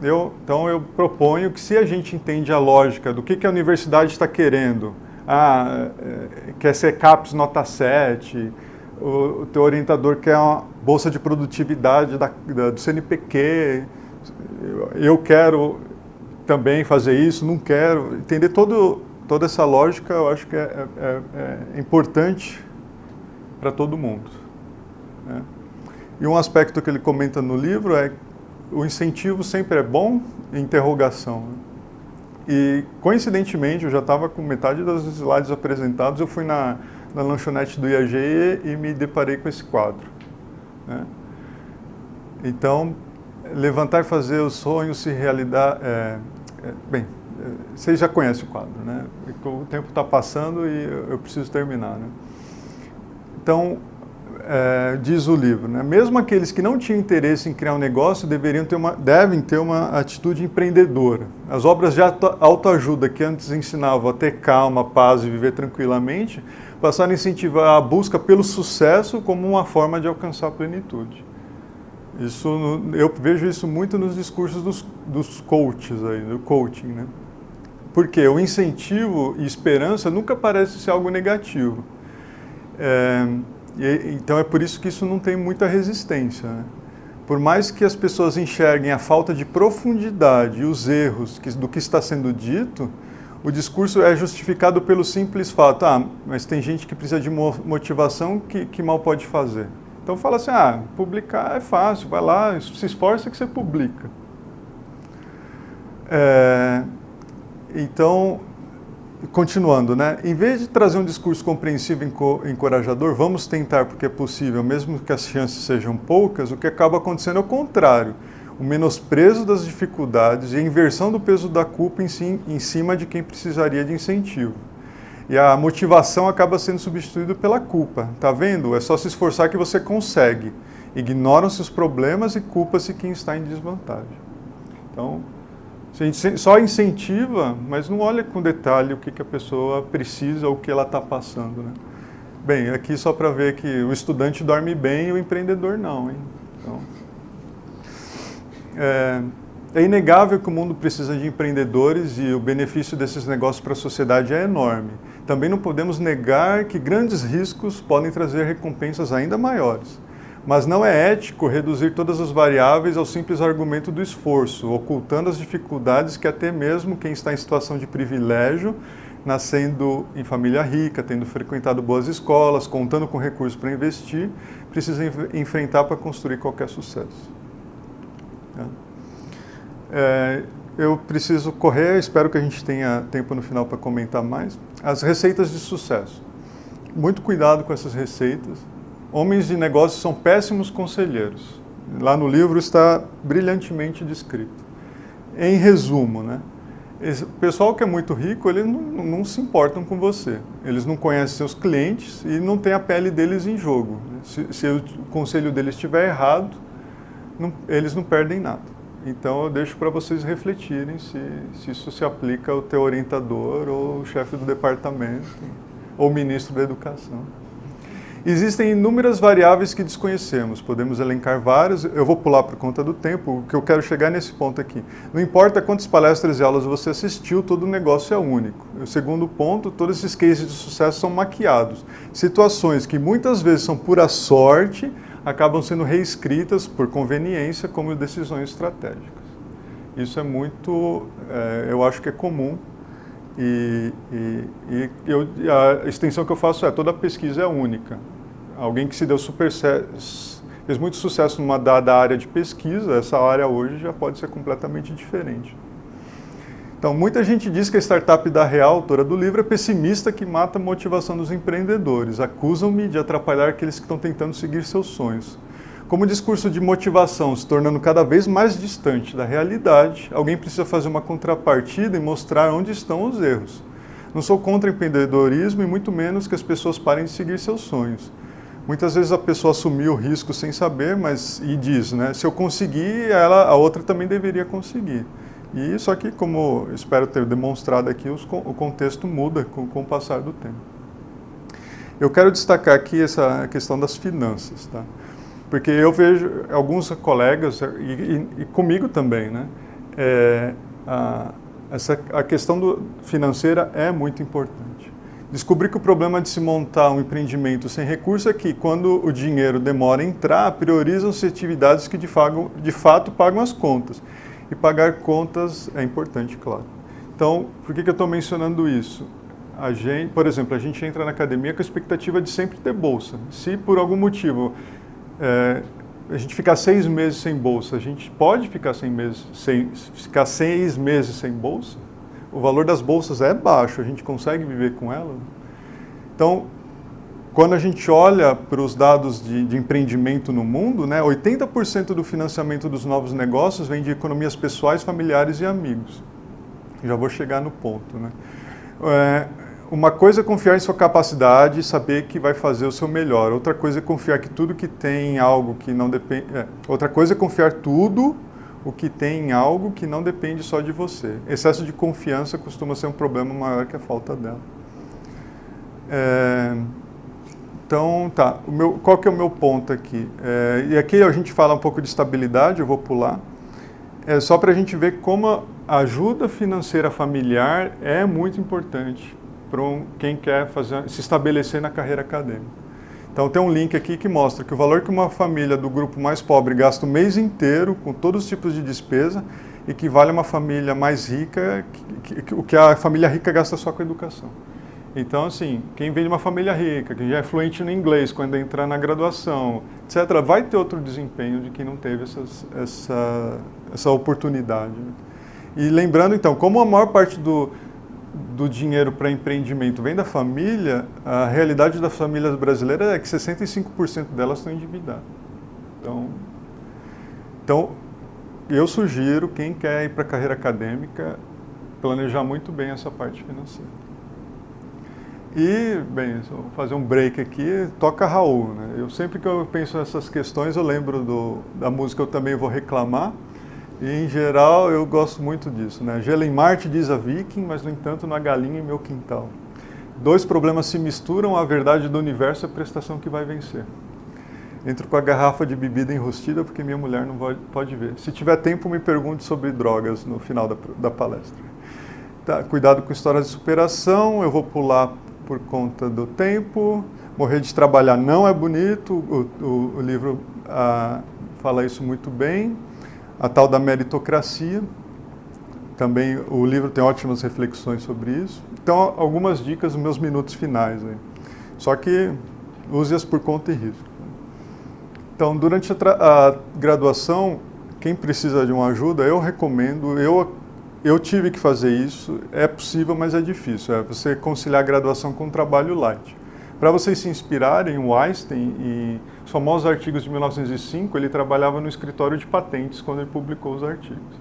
[SPEAKER 2] Então eu proponho que se a gente entende a lógica do que a universidade está querendo, quer ser CAPES nota 7, o teu orientador quer uma bolsa de produtividade do CNPq, eu quero também fazer isso, não quero. Entender toda essa lógica, eu acho que é importante para todo mundo. Né? E um aspecto que ele comenta no livro é o incentivo sempre é bom, interrogação. Né? E, coincidentemente, eu já estava com metade dos slides apresentados, eu fui na lanchonete do IAG e me deparei com esse quadro. Né? Então, levantar e fazer os sonhos se realidade... Bem, vocês já conhecem o quadro, né? O tempo está passando e eu preciso terminar, né? Então, diz o livro, né? Mesmo aqueles que não tinham interesse em criar um negócio devem ter uma atitude empreendedora. As obras de autoajuda que antes ensinavam a ter calma, paz e viver tranquilamente, passaram a incentivar a busca pelo sucesso como uma forma de alcançar a plenitude. Eu vejo isso muito nos discursos dos coaches, do coaching, né? Porque o incentivo e esperança nunca parece ser algo negativo. Então é por isso que isso não tem muita resistência. Né? Por mais que as pessoas enxerguem a falta de profundidade e os erros do que está sendo dito, o discurso é justificado pelo simples fato, mas tem gente que precisa de motivação que mal pode fazer. Então fala assim, publicar é fácil, vai lá, se esforça que você publica. Então, continuando, né? Em vez de trazer um discurso compreensivo e encorajador, vamos tentar, porque é possível, mesmo que as chances sejam poucas, o que acaba acontecendo é o contrário. O menosprezo das dificuldades e a inversão do peso da culpa em cima de quem precisaria de incentivo. E a motivação acaba sendo substituída pela culpa. Tá vendo? É só se esforçar que você consegue. Ignoram-se os problemas e culpa-se quem está em desvantagem. Então, a gente só incentiva, mas não olha com detalhe o que a pessoa precisa ou o que ela está passando. Né? Bem, aqui só para ver que o estudante dorme bem e o empreendedor não. Hein? Então, é inegável que o mundo precisa de empreendedores e o benefício desses negócios para a sociedade é enorme. Também não podemos negar que grandes riscos podem trazer recompensas ainda maiores. Mas não é ético reduzir todas as variáveis ao simples argumento do esforço, ocultando as dificuldades que até mesmo quem está em situação de privilégio, nascendo em família rica, tendo frequentado boas escolas, contando com recursos para investir, precisa enfrentar para construir qualquer sucesso. Eu preciso correr, espero que a gente tenha tempo no final para comentar mais. As receitas de sucesso. Muito cuidado com essas receitas. Homens de negócios são péssimos conselheiros. Lá no livro está brilhantemente descrito. Em resumo, né? O pessoal que é muito rico, eles não se importam com você. Eles não conhecem seus clientes e não tem a pele deles em jogo. Se o conselho deles estiver errado, eles não perdem nada. Então eu deixo para vocês refletirem se isso se aplica ao teu orientador ou chefe do departamento ou ministro da educação. Existem inúmeras variáveis que desconhecemos, podemos elencar várias, eu vou pular por conta do tempo, o que eu quero chegar nesse ponto aqui. Não importa quantas palestras e aulas você assistiu, todo negócio é único. O segundo ponto, todos esses cases de sucesso são maquiados. Situações que muitas vezes são pura sorte, acabam sendo reescritas por conveniência como decisões estratégicas. Isso é muito, eu acho que é comum. A extensão que eu faço toda a pesquisa é única. Alguém que se deu fez muito sucesso numa dada área de pesquisa, essa área hoje já pode ser completamente diferente. Então, muita gente diz que a startup da Real, autora do livro, é pessimista que mata a motivação dos empreendedores. Acusam-me de atrapalhar aqueles que estão tentando seguir seus sonhos. Como o discurso de motivação se tornando cada vez mais distante da realidade, alguém precisa fazer uma contrapartida e mostrar onde estão os erros. Não sou contra empreendedorismo e muito menos que as pessoas parem de seguir seus sonhos. Muitas vezes a pessoa assumiu o risco sem saber, e diz, né, se eu conseguir, a outra também deveria conseguir. E só que, como eu espero ter demonstrado aqui, o contexto muda com o passar do tempo. Eu quero destacar aqui essa questão das finanças, tá? Porque eu vejo alguns colegas, e comigo também, né? A questão financeira é muito importante. Descobri que o problema de se montar um empreendimento sem recurso é que, quando o dinheiro demora a entrar, priorizam-se atividades que de fato pagam as contas. E pagar contas é importante, claro. Então, por que eu estou mencionando isso? Por exemplo, a gente entra na academia com a expectativa de sempre ter bolsa. Se por algum motivo a gente ficar 6 meses sem bolsa, a gente pode ficar 6 meses sem bolsa? O valor das bolsas é baixo, a gente consegue viver com ela? Então, quando a gente olha para os dados de empreendimento no mundo, né, 80% do financiamento dos novos negócios vem de economias pessoais, familiares e amigos. Já vou chegar no ponto, né? Uma coisa é confiar em sua capacidade e saber que vai fazer o seu melhor. Outra coisa é confiar que tudo que tem em algo que não depende... Outra coisa é confiar tudo o que tem em algo que não depende só de você. Excesso de confiança costuma ser um problema maior que a falta dela. Então, tá. Qual que é o meu ponto aqui? E aqui a gente fala um pouco de estabilidade, eu vou pular. Só para a gente ver como a ajuda financeira familiar é muito importante para quem quer se estabelecer na carreira acadêmica. Então tem um link aqui que mostra que o valor que uma família do grupo mais pobre gasta o mês inteiro com todos os tipos de despesa equivale a uma família mais rica, o que a família rica gasta só com a educação. Então, assim, quem vem de uma família rica, quem já é fluente no inglês quando entrar na graduação, etc., vai ter outro desempenho de quem não teve essa oportunidade. E lembrando, então, como a maior parte do dinheiro para empreendimento vem da família, a realidade das famílias brasileiras é que 65% delas estão endividadas. Então, eu sugiro, quem quer ir para a carreira acadêmica, planejar muito bem essa parte financeira. E, bem, vou fazer um break aqui, toca Raul, né? Sempre que eu penso nessas questões, eu lembro da música Eu Também Vou Reclamar. E, em geral, eu gosto muito disso, né? Gelo em Marte, diz a Viking, mas, no entanto, não há galinha em meu quintal. 2 problemas se misturam, a verdade do universo é a prestação que vai vencer. Entro com a garrafa de bebida enrustida porque minha mulher não pode ver. Se tiver tempo, me pergunte sobre drogas no final da palestra. Tá, cuidado com histórias de superação, eu vou pular por conta do tempo. Morrer de trabalhar não é bonito, o livro fala isso muito bem. A tal da meritocracia, também o livro tem ótimas reflexões sobre isso. Então, algumas dicas nos meus minutos finais aí. Só que use-as por conta e risco. Então, durante a graduação, quem precisa de uma ajuda, eu recomendo, eu tive que fazer isso, é possível, mas é difícil, você conciliar a graduação com um trabalho light. Para vocês se inspirarem, o Einstein, e os famosos artigos de 1905, ele trabalhava no escritório de patentes quando ele publicou os artigos.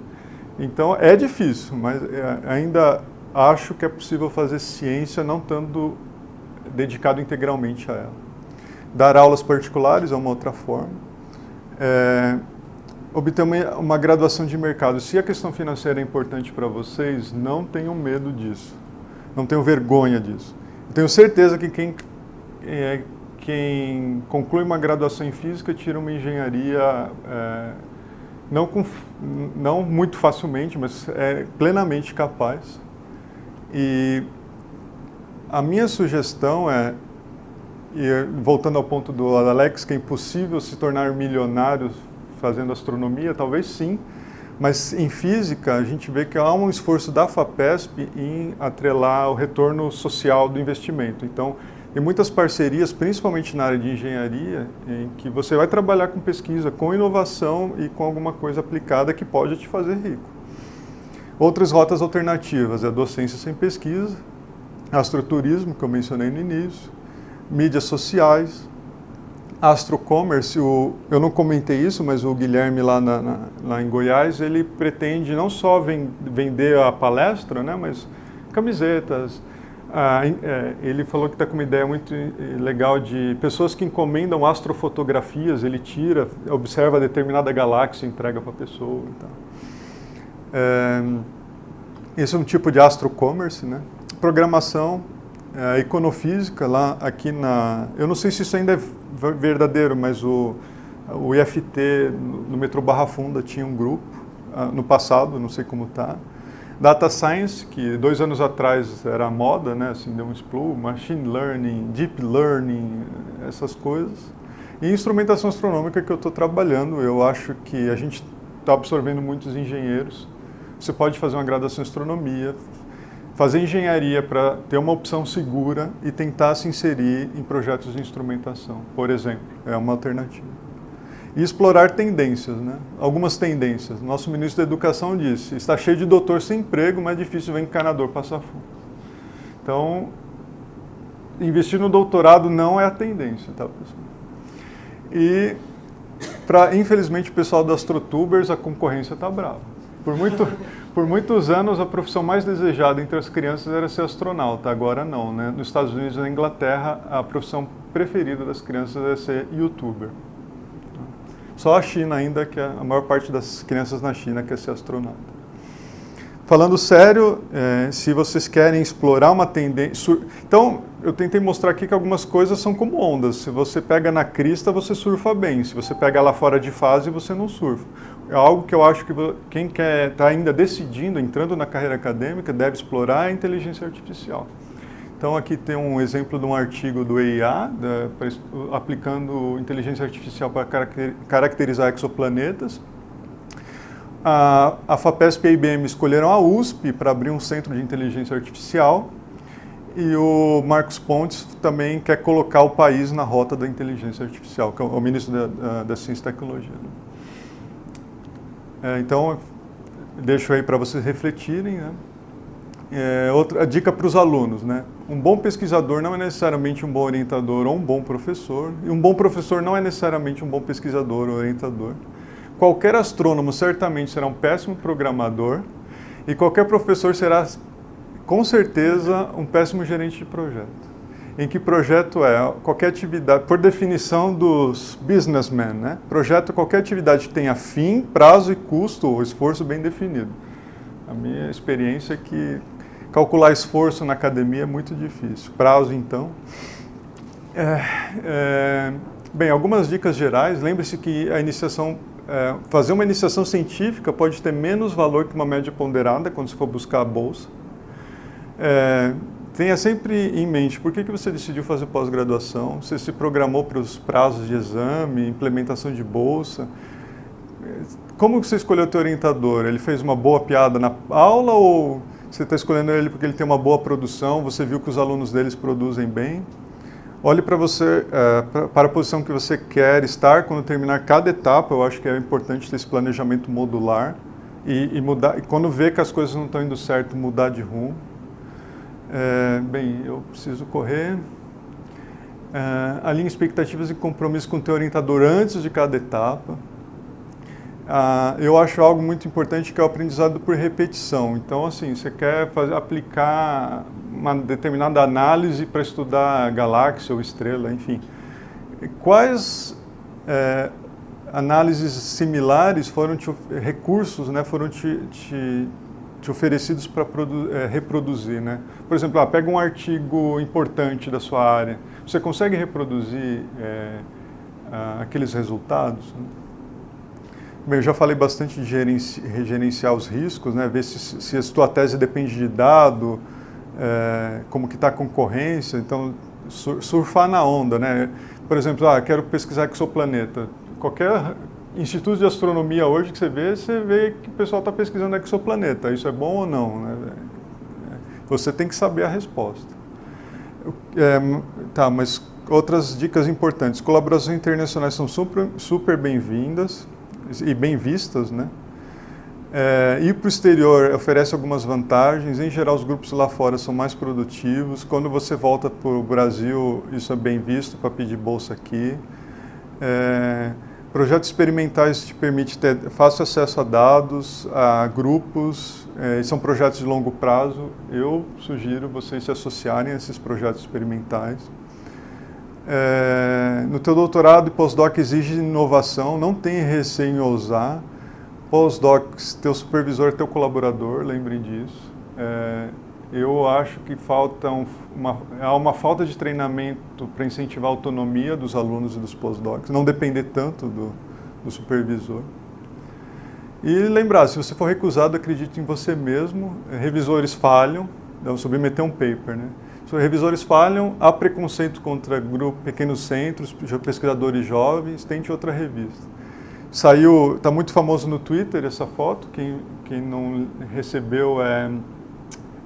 [SPEAKER 2] Então é difícil, mas ainda acho que é possível fazer ciência não estando dedicado integralmente a ela. Dar aulas particulares é uma outra forma. Obter uma graduação de mercado. Se a questão financeira é importante para vocês, não tenham medo disso. Não tenham vergonha disso. Eu tenho certeza que quem conclui uma graduação em física tira uma engenharia, não muito facilmente, mas é plenamente capaz. E a minha sugestão é, voltando ao ponto do Alex, que é impossível se tornar milionário fazendo astronomia, talvez sim, mas em física a gente vê que há um esforço da FAPESP em atrelar o retorno social do investimento. Então, tem muitas parcerias, principalmente na área de engenharia, em que você vai trabalhar com pesquisa, com inovação e com alguma coisa aplicada que pode te fazer rico. Outras rotas alternativas é a docência sem pesquisa, astroturismo, que eu mencionei no início, mídias sociais, astrocommerce. Eu não comentei isso, mas o Guilherme lá em Goiás, ele pretende não só vender a palestra, né, mas camisetas. Ele falou que está com uma ideia muito legal de pessoas que encomendam astrofotografias, ele tira, observa determinada galáxia e entrega para a pessoa. Então. Esse é um tipo de astrocommerce, né? Programação, econofísica, eu não sei se isso ainda é verdadeiro, mas o IFT no metrô Barra Funda tinha um grupo, no passado, não sei como está. Data Science, que 2 anos atrás era moda, né? Assim, deu um explosion, Machine Learning, Deep Learning, essas coisas. E instrumentação astronômica que eu estou trabalhando, eu acho que a gente está absorvendo muitos engenheiros. Você pode fazer uma graduação em astronomia, fazer engenharia para ter uma opção segura e tentar se inserir em projetos de instrumentação, por exemplo, é uma alternativa. E explorar tendências, né? Algumas tendências. Nosso ministro da Educação disse, está cheio de doutor sem emprego, mas é difícil ver encanador passar fome. Então, investir no doutorado não é a tendência, tá, pessoal? E, infelizmente, o pessoal das AstroTubers, a concorrência está brava. Por muitos anos, a profissão mais desejada entre as crianças era ser astronauta, agora não, né? Nos Estados Unidos e na Inglaterra, a profissão preferida das crianças é ser youtuber. Só a China ainda, que a maior parte das crianças na China quer ser astronauta. Falando sério, se vocês querem explorar uma tendência... Então, eu tentei mostrar aqui que algumas coisas são como ondas. Se você pega na crista, você surfa bem. Se você pega lá fora de fase, você não surfa. É algo que eu acho que quem está ainda decidindo, entrando na carreira acadêmica, deve explorar a inteligência artificial. Então, aqui tem um exemplo de um artigo do EIA, aplicando inteligência artificial para caracterizar exoplanetas. A FAPESP e a IBM escolheram a USP para abrir um centro de inteligência artificial. E o Marcos Pontes também quer colocar o país na rota da inteligência artificial, que é o ministro da Ciência e Tecnologia. Então, deixo aí para vocês refletirem, né? Outra dica para os alunos, né? Um bom pesquisador não é necessariamente um bom orientador ou um bom professor, e um bom professor não é necessariamente um bom pesquisador ou orientador. Qualquer astrônomo certamente será um péssimo programador, e qualquer professor será, com certeza, um péssimo gerente de projeto. Em que projeto é? Qualquer atividade, por definição dos businessmen, né? Projeto é qualquer atividade que tenha fim, prazo e custo ou esforço bem definido. A minha experiência é que calcular esforço na academia é muito difícil. Prazo, então. Bem, algumas dicas gerais. Lembre-se que a iniciação, fazer uma iniciação científica pode ter menos valor que uma média ponderada quando você for buscar a bolsa. Tenha sempre em mente por que você decidiu fazer pós-graduação, você se programou para os prazos de exame, implementação de bolsa. Como você escolheu o teu orientador? Ele fez uma boa piada na aula ou você está escolhendo ele porque ele tem uma boa produção, você viu que os alunos deles produzem bem? Olhe para você, para a posição que você quer estar quando terminar cada etapa. Eu acho que é importante ter esse planejamento modular e mudar. E quando vê que as coisas não estão indo certo, mudar de rumo. Bem, eu preciso correr. Alinhe expectativas e compromissos com o teu orientador antes de cada etapa. eu acho algo muito importante que é o aprendizado por repetição. Então, assim, você quer aplicar uma determinada análise para estudar galáxia ou estrela, enfim. Quais análises similares recursos, né, foram te oferecidos para reproduzir, né? Por exemplo, pega um artigo importante da sua área, você consegue reproduzir aqueles resultados? Né? Bem, eu já falei bastante de gerenciar os riscos, né? Ver se a sua tese depende de dado, como que está a concorrência, então surfar na onda, né? Por exemplo, quero pesquisar exoplaneta. Qualquer instituto de astronomia hoje que você vê que o pessoal está pesquisando exoplaneta. Isso é bom ou não? Né? Você tem que saber a resposta. Mas outras dicas importantes. Colaborações internacionais são super bem-vindas e bem vistas, né? Ir para o exterior oferece algumas vantagens. Em geral, os grupos lá fora são mais produtivos. Quando você volta para o Brasil, isso é bem visto para pedir bolsa aqui. Projetos experimentais te permitem ter fácil acesso a dados, a grupos. São projetos de longo prazo. Eu sugiro vocês se associarem a esses projetos experimentais. No teu doutorado e pós-doc exige inovação, não tem receio em ousar. Pós-docs, teu supervisor é teu colaborador, lembrem disso. Eu acho que há uma falta de treinamento para incentivar a autonomia dos alunos e dos pós-docs, não depender tanto do supervisor. E lembrar, se você for recusado, acredite em você mesmo. Revisores falham, submeter um paper, né? Se os revisores falham, há preconceito contra pequenos centros, pesquisadores jovens, tente outra revista. Está muito famoso no Twitter essa foto, quem não recebeu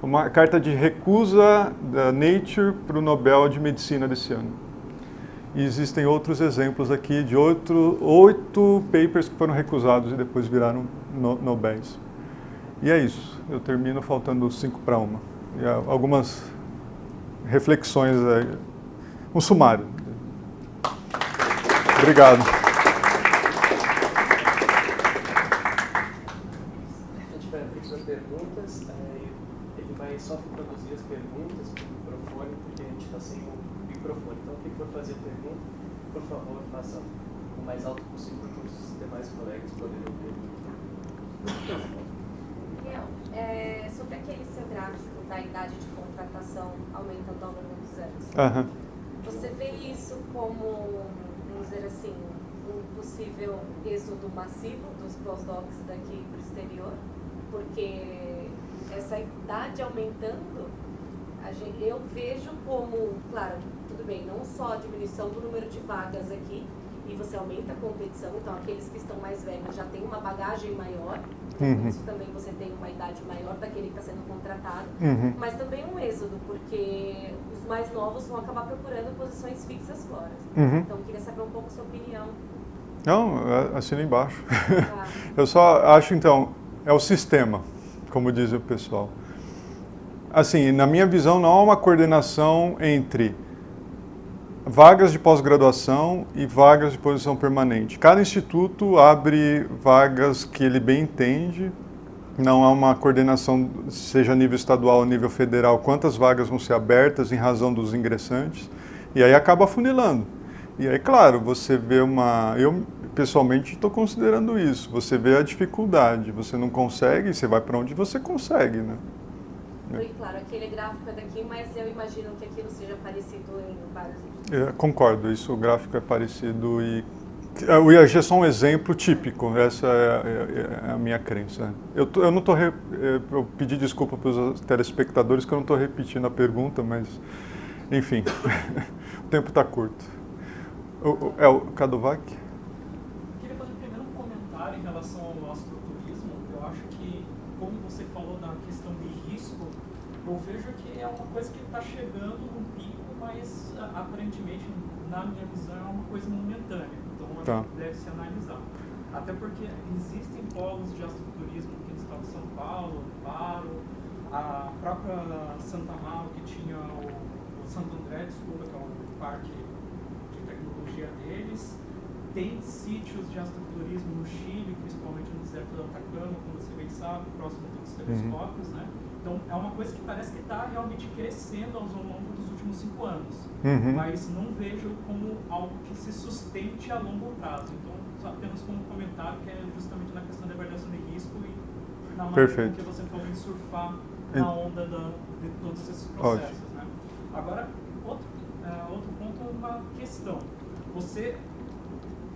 [SPEAKER 2] uma carta de recusa da Nature para o Nobel de Medicina desse ano. E existem outros exemplos aqui de 8 papers que foram recusados e depois viraram Nobéis. E é isso, eu termino faltando 5 para 1. E algumas reflexões, um sumário. Obrigado.
[SPEAKER 3] A gente vai abrir suas perguntas, ele vai só reproduzir as perguntas para o microfone, porque a gente está sem o microfone. Então, quem for fazer pergunta, por favor, faça o mais alto possível para os demais colegas poderem ouvir.
[SPEAKER 4] Sobre aquele seu gráfico da idade de contratação aumentando ao longo dos anos, você vê isso como, vamos dizer assim, um possível êxodo massivo dos pós-docs daqui para o exterior? Porque essa idade aumentando, eu vejo como, claro, tudo bem, não só a diminuição do número de vagas aqui, e você aumenta a competição, então aqueles que estão mais velhos já têm uma bagagem maior, por isso também você tem uma idade maior daquele que está sendo contratado, mas também um êxodo, porque os mais novos vão acabar procurando posições fixas fora. Então eu queria saber um pouco a sua opinião.
[SPEAKER 2] Não, assina embaixo. Eu só acho, então, é o sistema, como diz o pessoal. Assim, na minha visão, não há uma coordenação entre vagas de pós-graduação e vagas de posição permanente. Cada instituto abre vagas que ele bem entende, não há uma coordenação, seja a nível estadual ou nível federal, quantas vagas vão ser abertas em razão dos ingressantes, e aí acaba afunilando. E aí, claro, você vê eu pessoalmente estou considerando isso, você vê a dificuldade, você não consegue, você vai para onde você consegue, né?
[SPEAKER 4] Claro, aquele gráfico é daqui, mas eu imagino que aquilo seja parecido em vários institutos.
[SPEAKER 2] Concordo, o gráfico é parecido e o IAG é só um exemplo típico, essa é a minha crença. Eu não estou, eu pedi desculpa para os telespectadores que eu não estou repetindo a pergunta, mas enfim, o tempo está curto. O Kadovac?
[SPEAKER 5] Queria fazer primeiro um comentário em relação ao astroturismo. Eu acho que, como você falou da questão de risco, eu vejo que é uma coisa que está chegando num pico, mas aparentemente, na minha visão, é uma coisa momentânea. Então, deve se analisar. Até porque existem polos de astroturismo aqui no estado de São Paulo, Amparo, a própria Santa Amaro, que tinha o Santo André, desculpa, que é um parque de tecnologia deles. tem sítios de astroturismo no Chile, principalmente no deserto do Atacama, como você bem sabe, próximo dos telescópios, né? Então, é uma coisa que parece que está realmente crescendo ao longo dos últimos 5 anos, mas não vejo como algo que se sustente a longo prazo. Então, só apenas como um comentário que é justamente na questão da avaliação de risco e na maneira que você falou em surfar na onda de todos esses processos. Né? Agora, outro ponto é uma questão. Você,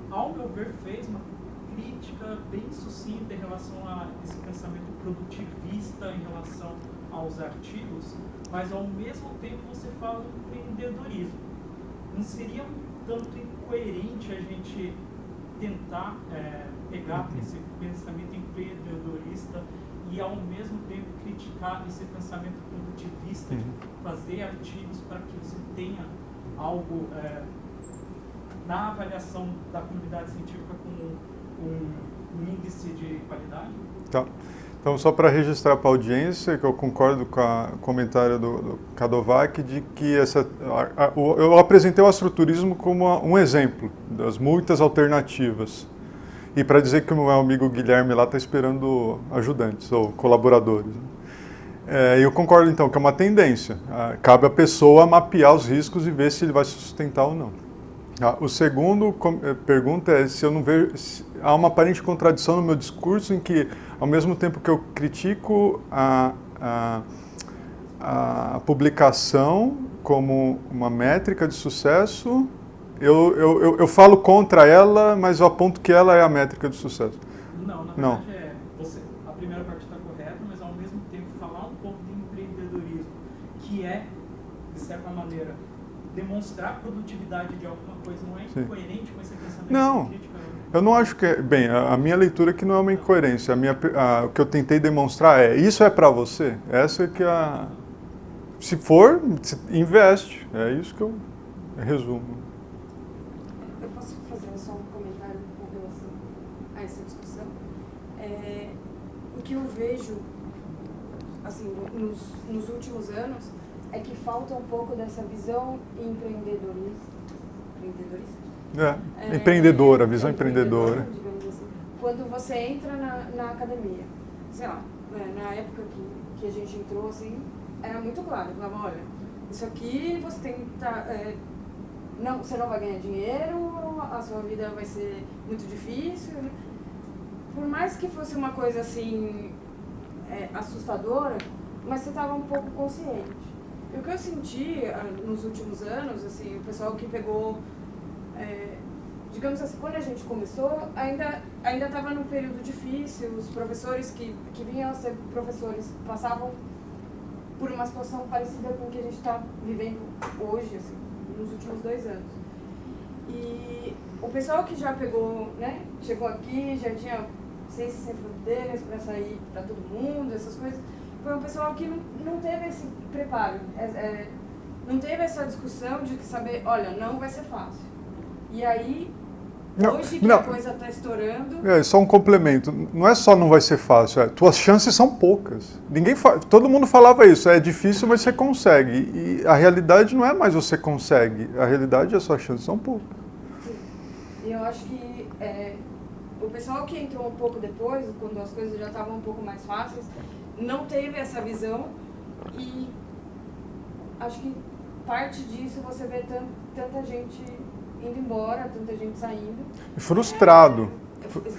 [SPEAKER 5] ao meu ver, fez uma crítica bem sucinta em relação a esse pensamento produtivista em relação aos artigos, mas ao mesmo tempo você fala do empreendedorismo. Não seria um tanto incoerente a gente tentar pegar esse pensamento empreendedorista e ao mesmo tempo criticar esse pensamento produtivista de fazer artigos para que você tenha algo na avaliação da comunidade científica com um índice de qualidade?
[SPEAKER 2] Tá. Então, só para registrar para a audiência, que eu concordo com o comentário do Kadovac, de que eu apresentei o astroturismo como um exemplo das muitas alternativas. E para dizer que o meu amigo Guilherme lá está esperando ajudantes ou colaboradores. Eu concordo, então, que é uma tendência. Cabe à pessoa mapear os riscos e ver se ele vai se sustentar ou não. O segundo pergunta é se eu não vejo... há uma aparente contradição no meu discurso em que, ao mesmo tempo que eu critico a publicação como uma métrica de sucesso, eu falo contra ela, mas eu aponto que ela é a métrica de sucesso.
[SPEAKER 5] Não, na verdade a primeira parte está correta, mas ao mesmo tempo falar um pouco de empreendedorismo, que é, de certa maneira, demonstrar produtividade de alguma coisa, não é incoerente com esse pensamento?
[SPEAKER 2] Não, eu não acho que... Bem, a minha leitura aqui não é uma incoerência. O que eu tentei demonstrar isso é para você? Essa é que se for, investe. É isso que eu resumo.
[SPEAKER 1] Eu posso fazer só um comentário com relação a essa discussão? O que eu vejo, assim, nos últimos anos, é que falta um pouco dessa visão empreendedorista.
[SPEAKER 2] Empreendedora, visão empreendedora.
[SPEAKER 1] Digamos assim. Quando você entra na academia, sei lá, na época que a gente entrou, assim, era muito claro. Falava, olha, isso aqui você tem que estar... você não vai ganhar dinheiro, a sua vida vai ser muito difícil. Por mais que fosse uma coisa, assim, assustadora, mas você estava um pouco consciente. E o que eu senti nos últimos anos, assim, o pessoal que pegou, digamos assim, quando a gente começou, ainda estava num período difícil, os professores que vinham a ser professores passavam por uma situação parecida com o que a gente está vivendo hoje, assim, nos últimos 2 anos. E o pessoal que já pegou, né, chegou aqui, já tinha Ciências Sem Fronteiras para sair para todo mundo, essas coisas, foi um pessoal que não teve esse preparo, não teve essa discussão de saber, olha, não vai ser fácil. E aí, hoje que a coisa está estourando...
[SPEAKER 2] Só um complemento, não é só não vai ser fácil, tuas chances são poucas. Todo mundo falava isso, é difícil, mas você consegue. E a realidade não é mais você consegue, a realidade é suas chances são poucas.
[SPEAKER 1] Sim. E eu acho que o pessoal que entrou um pouco depois, quando as coisas já estavam um pouco mais fáceis, não teve essa visão e acho que parte disso você vê tanta gente indo embora, tanta gente saindo.
[SPEAKER 2] Frustrado.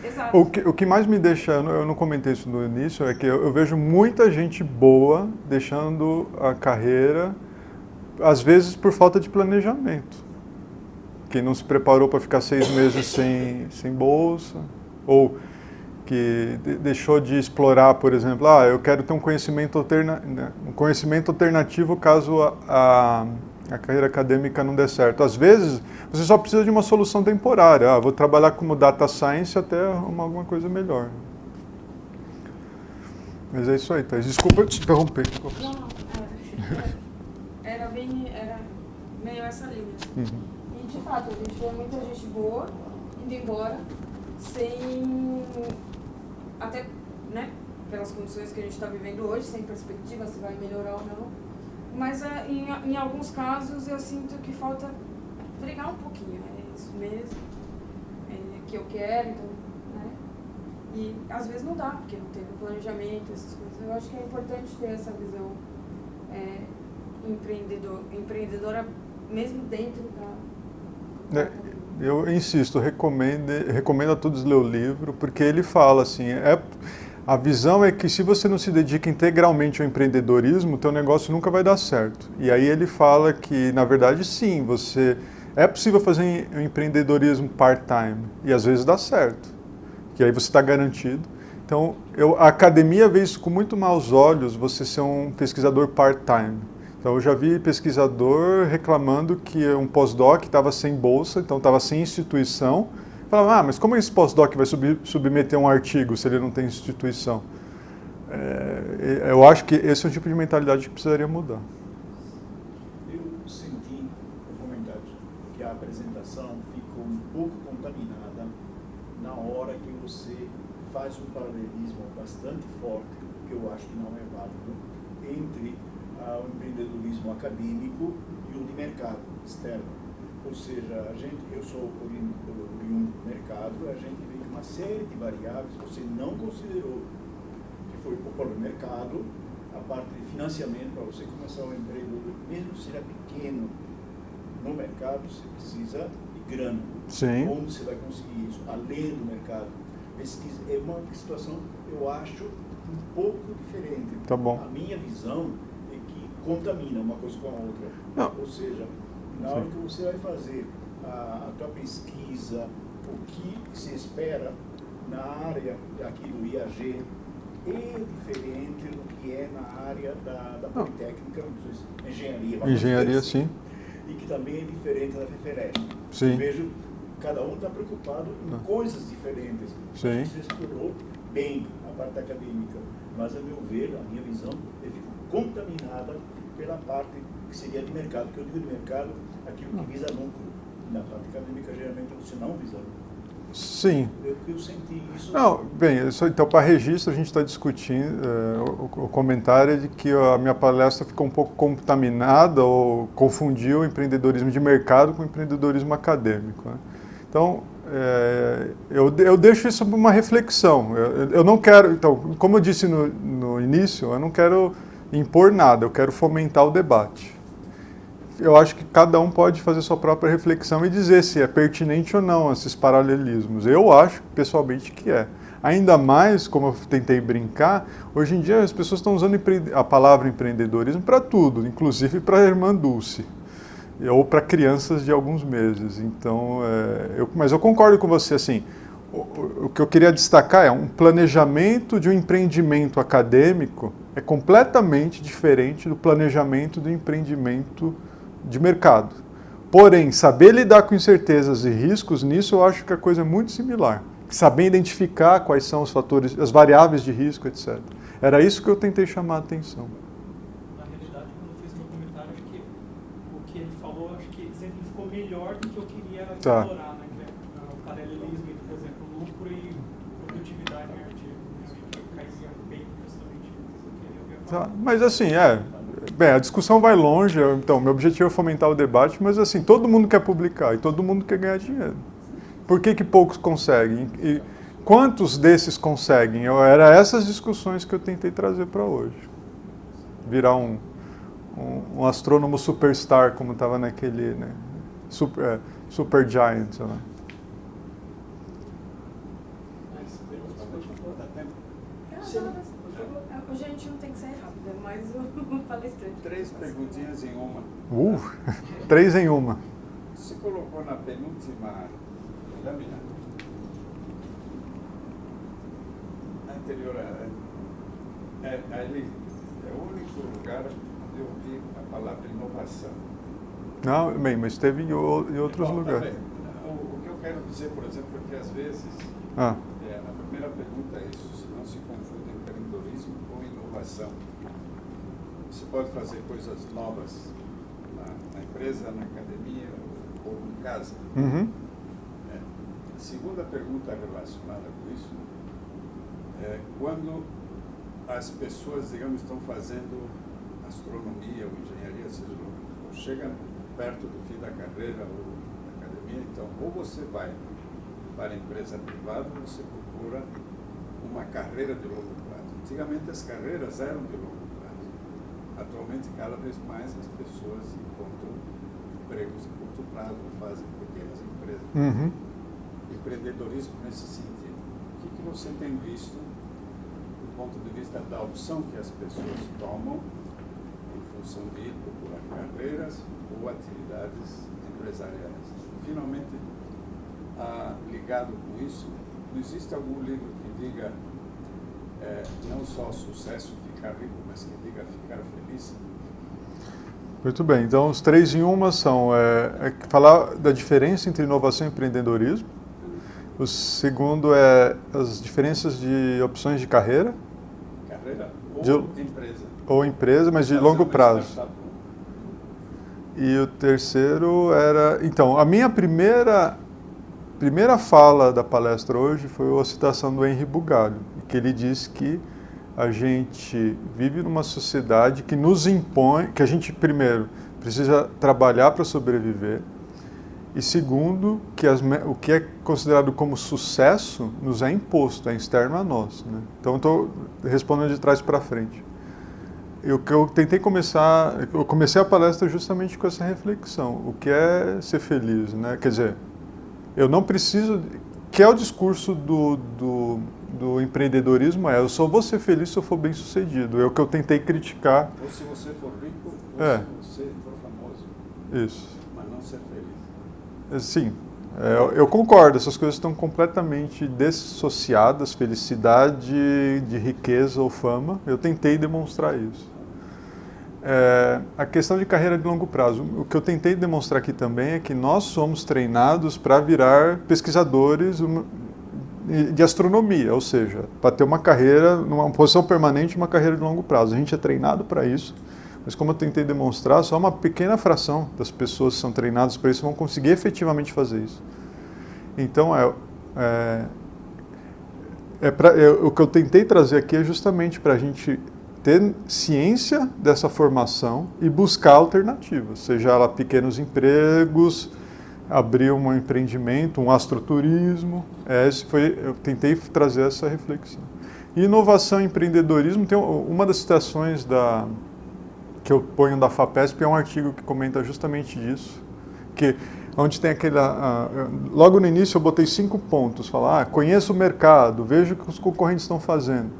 [SPEAKER 1] Exato.
[SPEAKER 2] O que mais me deixa, eu não comentei isso no início, é que eu vejo muita gente boa deixando a carreira, às vezes por falta de planejamento. Quem não se preparou para ficar 6 meses sem bolsa, ou que deixou de explorar, por exemplo, eu quero ter um conhecimento alternativo caso a carreira acadêmica não der certo. Às vezes, você só precisa de uma solução temporária. Vou trabalhar como data science até arrumar alguma coisa melhor. Mas é isso aí, Thais. Desculpa te interromper.
[SPEAKER 1] Não. Era meio essa linha. E, de fato, a gente vê muita gente boa indo embora sem... Até, né, pelas condições que a gente está vivendo hoje, sem perspectiva se vai melhorar ou não. Mas em alguns casos eu sinto que falta brigar um pouquinho, é isso mesmo. que eu quero, então, né? E às vezes não dá, porque não teve planejamento, essas coisas. Eu acho que é importante ter essa visão empreendedora, mesmo dentro da
[SPEAKER 2] eu insisto, recomendo a todos ler o livro, porque ele fala assim, a visão é que se você não se dedica integralmente ao empreendedorismo, o teu negócio nunca vai dar certo. E aí ele fala que, na verdade, sim, é possível fazer um empreendedorismo part-time, e às vezes dá certo, que aí você está garantido. Então, a academia vê isso com muito maus olhos, você ser um pesquisador part-time. Então, eu já vi pesquisador reclamando que um pós-doc estava sem bolsa, então estava sem instituição. Falava, mas como esse pós-doc vai submeter um artigo se ele não tem instituição? Eu acho que esse é um tipo de mentalidade que precisaria mudar.
[SPEAKER 6] Eu senti, no comentário, que a apresentação ficou um pouco contaminada na hora que você faz um paralelismo bastante forte, que eu acho que não é válido, entre o empreendedorismo acadêmico e o de mercado externo. Ou seja, eu sou oriundo do mercado, a gente vê que uma série de variáveis você não considerou, que foi o próprio mercado, a parte de financiamento para você começar um empreendedor, mesmo se ele é pequeno no mercado, você precisa de grana.
[SPEAKER 2] Sim.
[SPEAKER 6] Como você vai conseguir isso? Além do mercado. Pesquisa é uma situação, eu acho, um pouco diferente.
[SPEAKER 2] Tá bom.
[SPEAKER 6] A minha visão é que contamina uma coisa com a outra.
[SPEAKER 2] Não.
[SPEAKER 6] Ou seja, na hora que você vai fazer a tua pesquisa, o que se espera na área aqui do IAG é diferente do que é na área da Politécnica, engenharia.
[SPEAKER 2] Engenharia, sim.
[SPEAKER 6] E que também é diferente da FFRS.
[SPEAKER 2] Sim.
[SPEAKER 6] Eu vejo cada um está preocupado em coisas diferentes.
[SPEAKER 2] Sim.
[SPEAKER 6] Você explorou bem a parte acadêmica, mas a meu ver, a minha visão, é fico contaminada pela parte que seria de mercado, porque eu digo de mercado aquilo que visa lucro. Na parte acadêmica, geralmente, você não visa lucro.
[SPEAKER 2] Sim.
[SPEAKER 6] Eu senti isso.
[SPEAKER 2] Não, bem, então para registro a gente está discutindo, o comentário é de que a minha palestra ficou um pouco contaminada ou confundiu o empreendedorismo de mercado com o empreendedorismo acadêmico, né? Então, eu deixo isso para uma reflexão. Eu não quero, então, como eu disse no início, eu não quero impor nada, eu quero fomentar o debate. Eu acho que cada um pode fazer sua própria reflexão e dizer se é pertinente ou não esses paralelismos. Eu acho, pessoalmente, que é. Ainda mais, como eu tentei brincar, hoje em dia as pessoas estão usando a palavra empreendedorismo para tudo, inclusive para a irmã Dulce, ou para crianças de alguns meses. Então, mas eu concordo com você, assim, o que eu queria destacar é um planejamento de um empreendimento acadêmico é completamente diferente do planejamento do empreendimento de mercado. Porém, saber lidar com incertezas e riscos, nisso eu acho que a coisa é muito similar. Saber identificar quais são os fatores, as variáveis de risco, etc. Era isso que eu tentei chamar a atenção.
[SPEAKER 5] Na realidade, quando eu fiz meu comentário, acho que o que ele falou, acho que exemplificou melhor do que eu queria explorar, né? Que é o paralelismo entre, por exemplo, lucro e produtividade artística. Cairia bem justamente isso que eu queria ver.
[SPEAKER 2] Tá, mas assim, bem, a discussão vai longe, então, meu objetivo é fomentar o debate, mas assim, todo mundo quer publicar e todo mundo quer ganhar dinheiro. Por que poucos conseguem? E quantos desses conseguem? Era essas discussões que eu tentei trazer para hoje. Virar um astrônomo superstar, como estava naquele, né, Super Giant, sei lá.
[SPEAKER 1] Hoje a gente não tem que ser rápido, mas o palestrante.
[SPEAKER 7] 3 perguntinhas em uma.
[SPEAKER 2] 3 em uma.
[SPEAKER 7] Se colocou na penúltima lâmina. A anterior, ali é o único lugar onde eu vi a palavra inovação.
[SPEAKER 2] Não, bem, mas teve em outros lugares.
[SPEAKER 7] O que eu quero dizer, por exemplo, é que às vezes, a primeira pergunta é isso, se não se confunde empreendedorismo com inovação. Você pode fazer coisas novas na empresa, na academia ou em casa.
[SPEAKER 2] Uhum.
[SPEAKER 7] A segunda pergunta relacionada com isso é quando as pessoas, digamos, estão fazendo astronomia ou engenharia, seja lá, ou chegam perto do fim da carreira ou da academia, então, ou você vai para a empresa privada, você procura uma carreira de longo prazo. Antigamente as carreiras eram de longo prazo. Atualmente, cada vez mais as pessoas encontram empregos de curto prazo, fazem pequenas empresas.
[SPEAKER 2] Uhum.
[SPEAKER 7] Empreendedorismo nesse sentido. O que você tem visto do ponto de vista da opção que as pessoas tomam em função de procurar carreiras ou atividades empresariais? Finalmente, ligado com isso, não existe algum livro que diga não só sucesso, ficar rico, mas que diga ficar feliz?
[SPEAKER 2] Muito bem, então os 3 em 1 são falar da diferença entre inovação e empreendedorismo. O segundo é as diferenças de opções de carreira.
[SPEAKER 7] Carreira ou empresa.
[SPEAKER 2] Ou empresa, mas de longo prazo. E o terceiro era... Então, a minha primeira fala da palestra hoje foi a citação do Henri Bugalho, que ele diz que a gente vive numa sociedade que nos impõe, que a gente, primeiro, precisa trabalhar para sobreviver, e segundo, que o que é considerado como sucesso nos é imposto, é externo a nós, né? Então, eu estou respondendo de trás para frente. Eu comecei a palestra justamente com essa reflexão. O que é ser feliz, né? Quer dizer, eu não preciso... Que é o discurso do empreendedorismo, eu só vou ser feliz se eu for bem sucedido. É o que eu tentei criticar.
[SPEAKER 7] Ou se você for rico, ou se você for famoso.
[SPEAKER 2] Isso.
[SPEAKER 7] Mas não ser feliz.
[SPEAKER 2] Sim, eu concordo. Essas coisas estão completamente dissociadas, felicidade de riqueza ou fama. Eu tentei demonstrar isso. A questão de carreira de longo prazo. O que eu tentei demonstrar aqui também é que nós somos treinados para virar pesquisadores de astronomia, ou seja, para ter uma carreira, numa posição permanente, uma carreira de longo prazo. A gente é treinado para isso, mas como eu tentei demonstrar, só uma pequena fração das pessoas que são treinadas para isso vão conseguir efetivamente fazer isso. Então, o que eu tentei trazer aqui é justamente para a gente ter ciência dessa formação e buscar alternativas, seja ela pequenos empregos, abrir um empreendimento, um astroturismo. Eu tentei trazer essa reflexão. E inovação e empreendedorismo, tem uma das citações que eu ponho da FAPESP, é um artigo que comenta justamente disso, onde tem logo no início eu botei 5 pontos, falar, conheça o mercado, veja o que os concorrentes estão fazendo.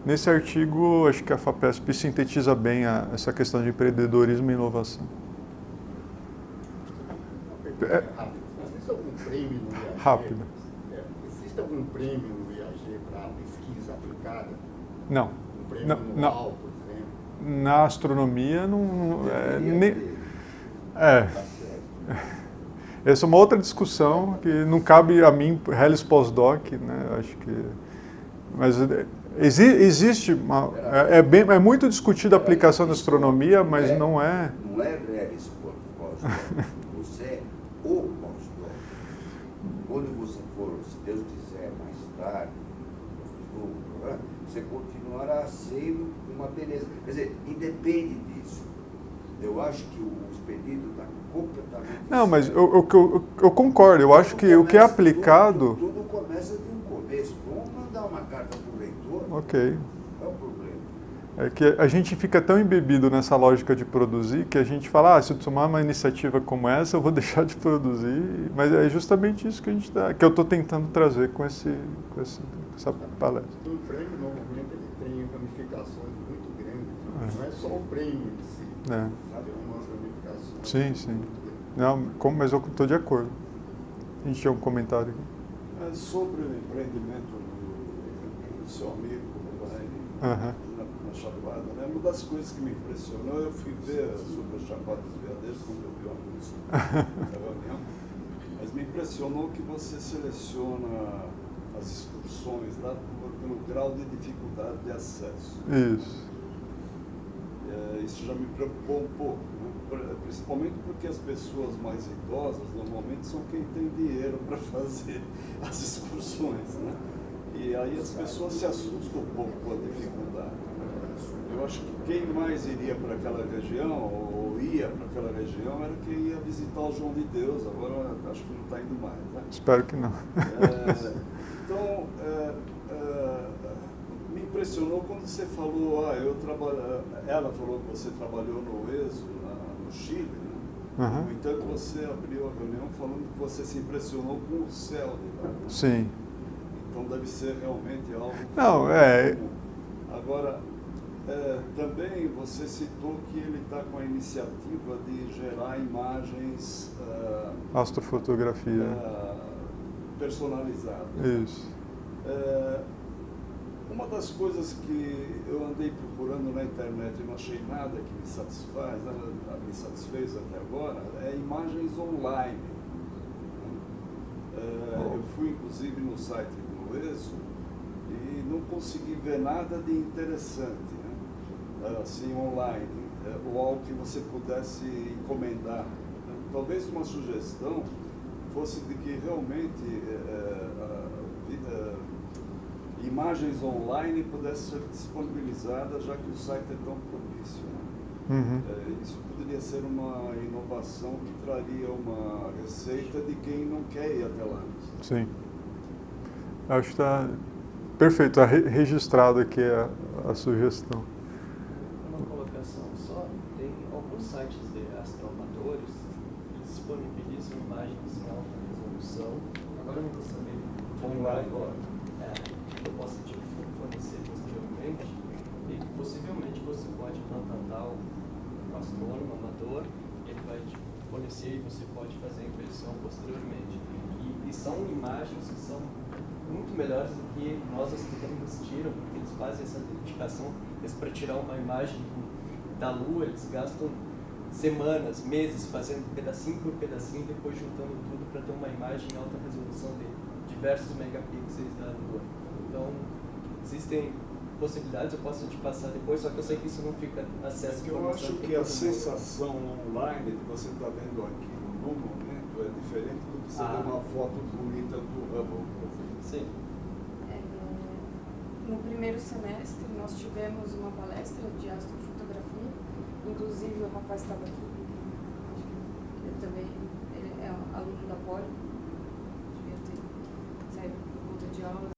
[SPEAKER 2] Nesse artigo, acho que a FAPESP sintetiza bem essa questão de empreendedorismo e inovação.
[SPEAKER 8] Existe algum prêmio no IAG?
[SPEAKER 2] Rápido.
[SPEAKER 8] Existe algum prêmio no IAG para pesquisa aplicada?
[SPEAKER 2] Não.
[SPEAKER 8] Um prêmio anual, por exemplo?
[SPEAKER 2] Na astronomia, essa é uma outra discussão que não cabe a mim, Hellis Postdoc, né? Acho que... Mas existe é muito discutida a aplicação da astronomia, mas não é...
[SPEAKER 9] Não é Hellis Postdoc, você é o postdoc. Quando você for, se Deus quiser, mais tarde, no programa, você continuará sendo uma beleza. Quer dizer, independe disso. Eu acho que o expedito está completamente...
[SPEAKER 2] Não, mas eu concordo. Eu acho que o que é aplicado...
[SPEAKER 9] Tudo começa de um começo. Vamos mandar uma carta para o reitor.
[SPEAKER 2] Ok.
[SPEAKER 9] É o problema.
[SPEAKER 2] É que a gente fica tão embebido nessa lógica de produzir que a gente fala, se eu tomar uma iniciativa como essa, eu vou deixar de produzir. Mas é justamente isso que eu estou tentando trazer com essa palestra.
[SPEAKER 8] O prêmio, normalmente, ele tem ramificações muito grandes. Não é só o prêmio em si. Sabe? Umas ramificações.
[SPEAKER 2] Sim. Não, mas eu estou de acordo. A gente tinha um comentário aqui.
[SPEAKER 10] Sobre o empreendimento do seu amigo, na Chapada, né? Uma das coisas que me impressionou, eu fui ver sobre a Chapada dos Veadeiros quando eu vi o anúncio da reunião, mas me impressionou que você seleciona as excursões lá pelo grau de dificuldade de acesso.
[SPEAKER 2] Isso.
[SPEAKER 10] Isso já me preocupou um pouco, né? Principalmente porque as pessoas mais idosas normalmente são quem tem dinheiro para fazer as excursões, né? E aí as pessoas se assustam um pouco com a dificuldade. Eu eu acho que quem mais iria para aquela região, ou ia para aquela região, era quem ia visitar o João de Deus. Agora acho que não está indo mais, né?
[SPEAKER 2] Espero que não.
[SPEAKER 10] Então, me impressionou quando você falou, ela falou que você trabalhou no ESO, no Chile, né?
[SPEAKER 2] Uhum.
[SPEAKER 10] No entanto, você abriu a reunião falando que você se impressionou com o céu de lá.
[SPEAKER 2] Sim.
[SPEAKER 10] Então deve ser realmente algo...
[SPEAKER 2] Não,
[SPEAKER 10] Agora, também você citou que ele está com a iniciativa de gerar imagens...
[SPEAKER 2] astrofotografia.
[SPEAKER 10] Personalizadas.
[SPEAKER 2] Isso.
[SPEAKER 10] Uma das coisas que eu andei procurando na internet e não achei nada que me satisfez até agora, é imagens online. Eu fui inclusive no site do ESO e não consegui ver nada de interessante, né? Assim, online, ou algo que você pudesse encomendar. Talvez uma sugestão fosse de que realmente imagens online pudessem ser disponibilizadas, já que o site é tão propício. Né?
[SPEAKER 2] Uhum.
[SPEAKER 10] Isso poderia ser uma inovação que traria uma receita de quem não quer ir até lá.
[SPEAKER 2] Sim. Acho que está perfeito, está registrado aqui a sugestão.
[SPEAKER 3] Uma colocação só, tem alguns sites de astroamadores que disponibilizam imagens em alta resolução. Agora eu não vou saber online agora. Eu posso te fornecer posteriormente e possivelmente você pode contatar o astrônomo amador, ele vai te fornecer e você pode fazer a impressão posteriormente. E são imagens que são muito melhores do que nós astrônomos tiram, porque eles fazem essa dedicação. Para tirar uma imagem da Lua, eles gastam semanas, meses, fazendo pedacinho por pedacinho, depois juntando tudo para ter uma imagem em alta resolução de diversos megapixels da Lua. Então, existem possibilidades, eu posso te passar depois, só que eu sei que isso não fica acesso.
[SPEAKER 10] Eu acho que a sensação online que você está vendo aqui no momento é diferente do que você ver uma foto bonita do Hubble.
[SPEAKER 3] Sim.
[SPEAKER 1] No primeiro semestre, nós tivemos uma palestra de astrofotografia, inclusive o rapaz estava aqui, ele também é aluno da Poli, devia ter saído por conta de aula.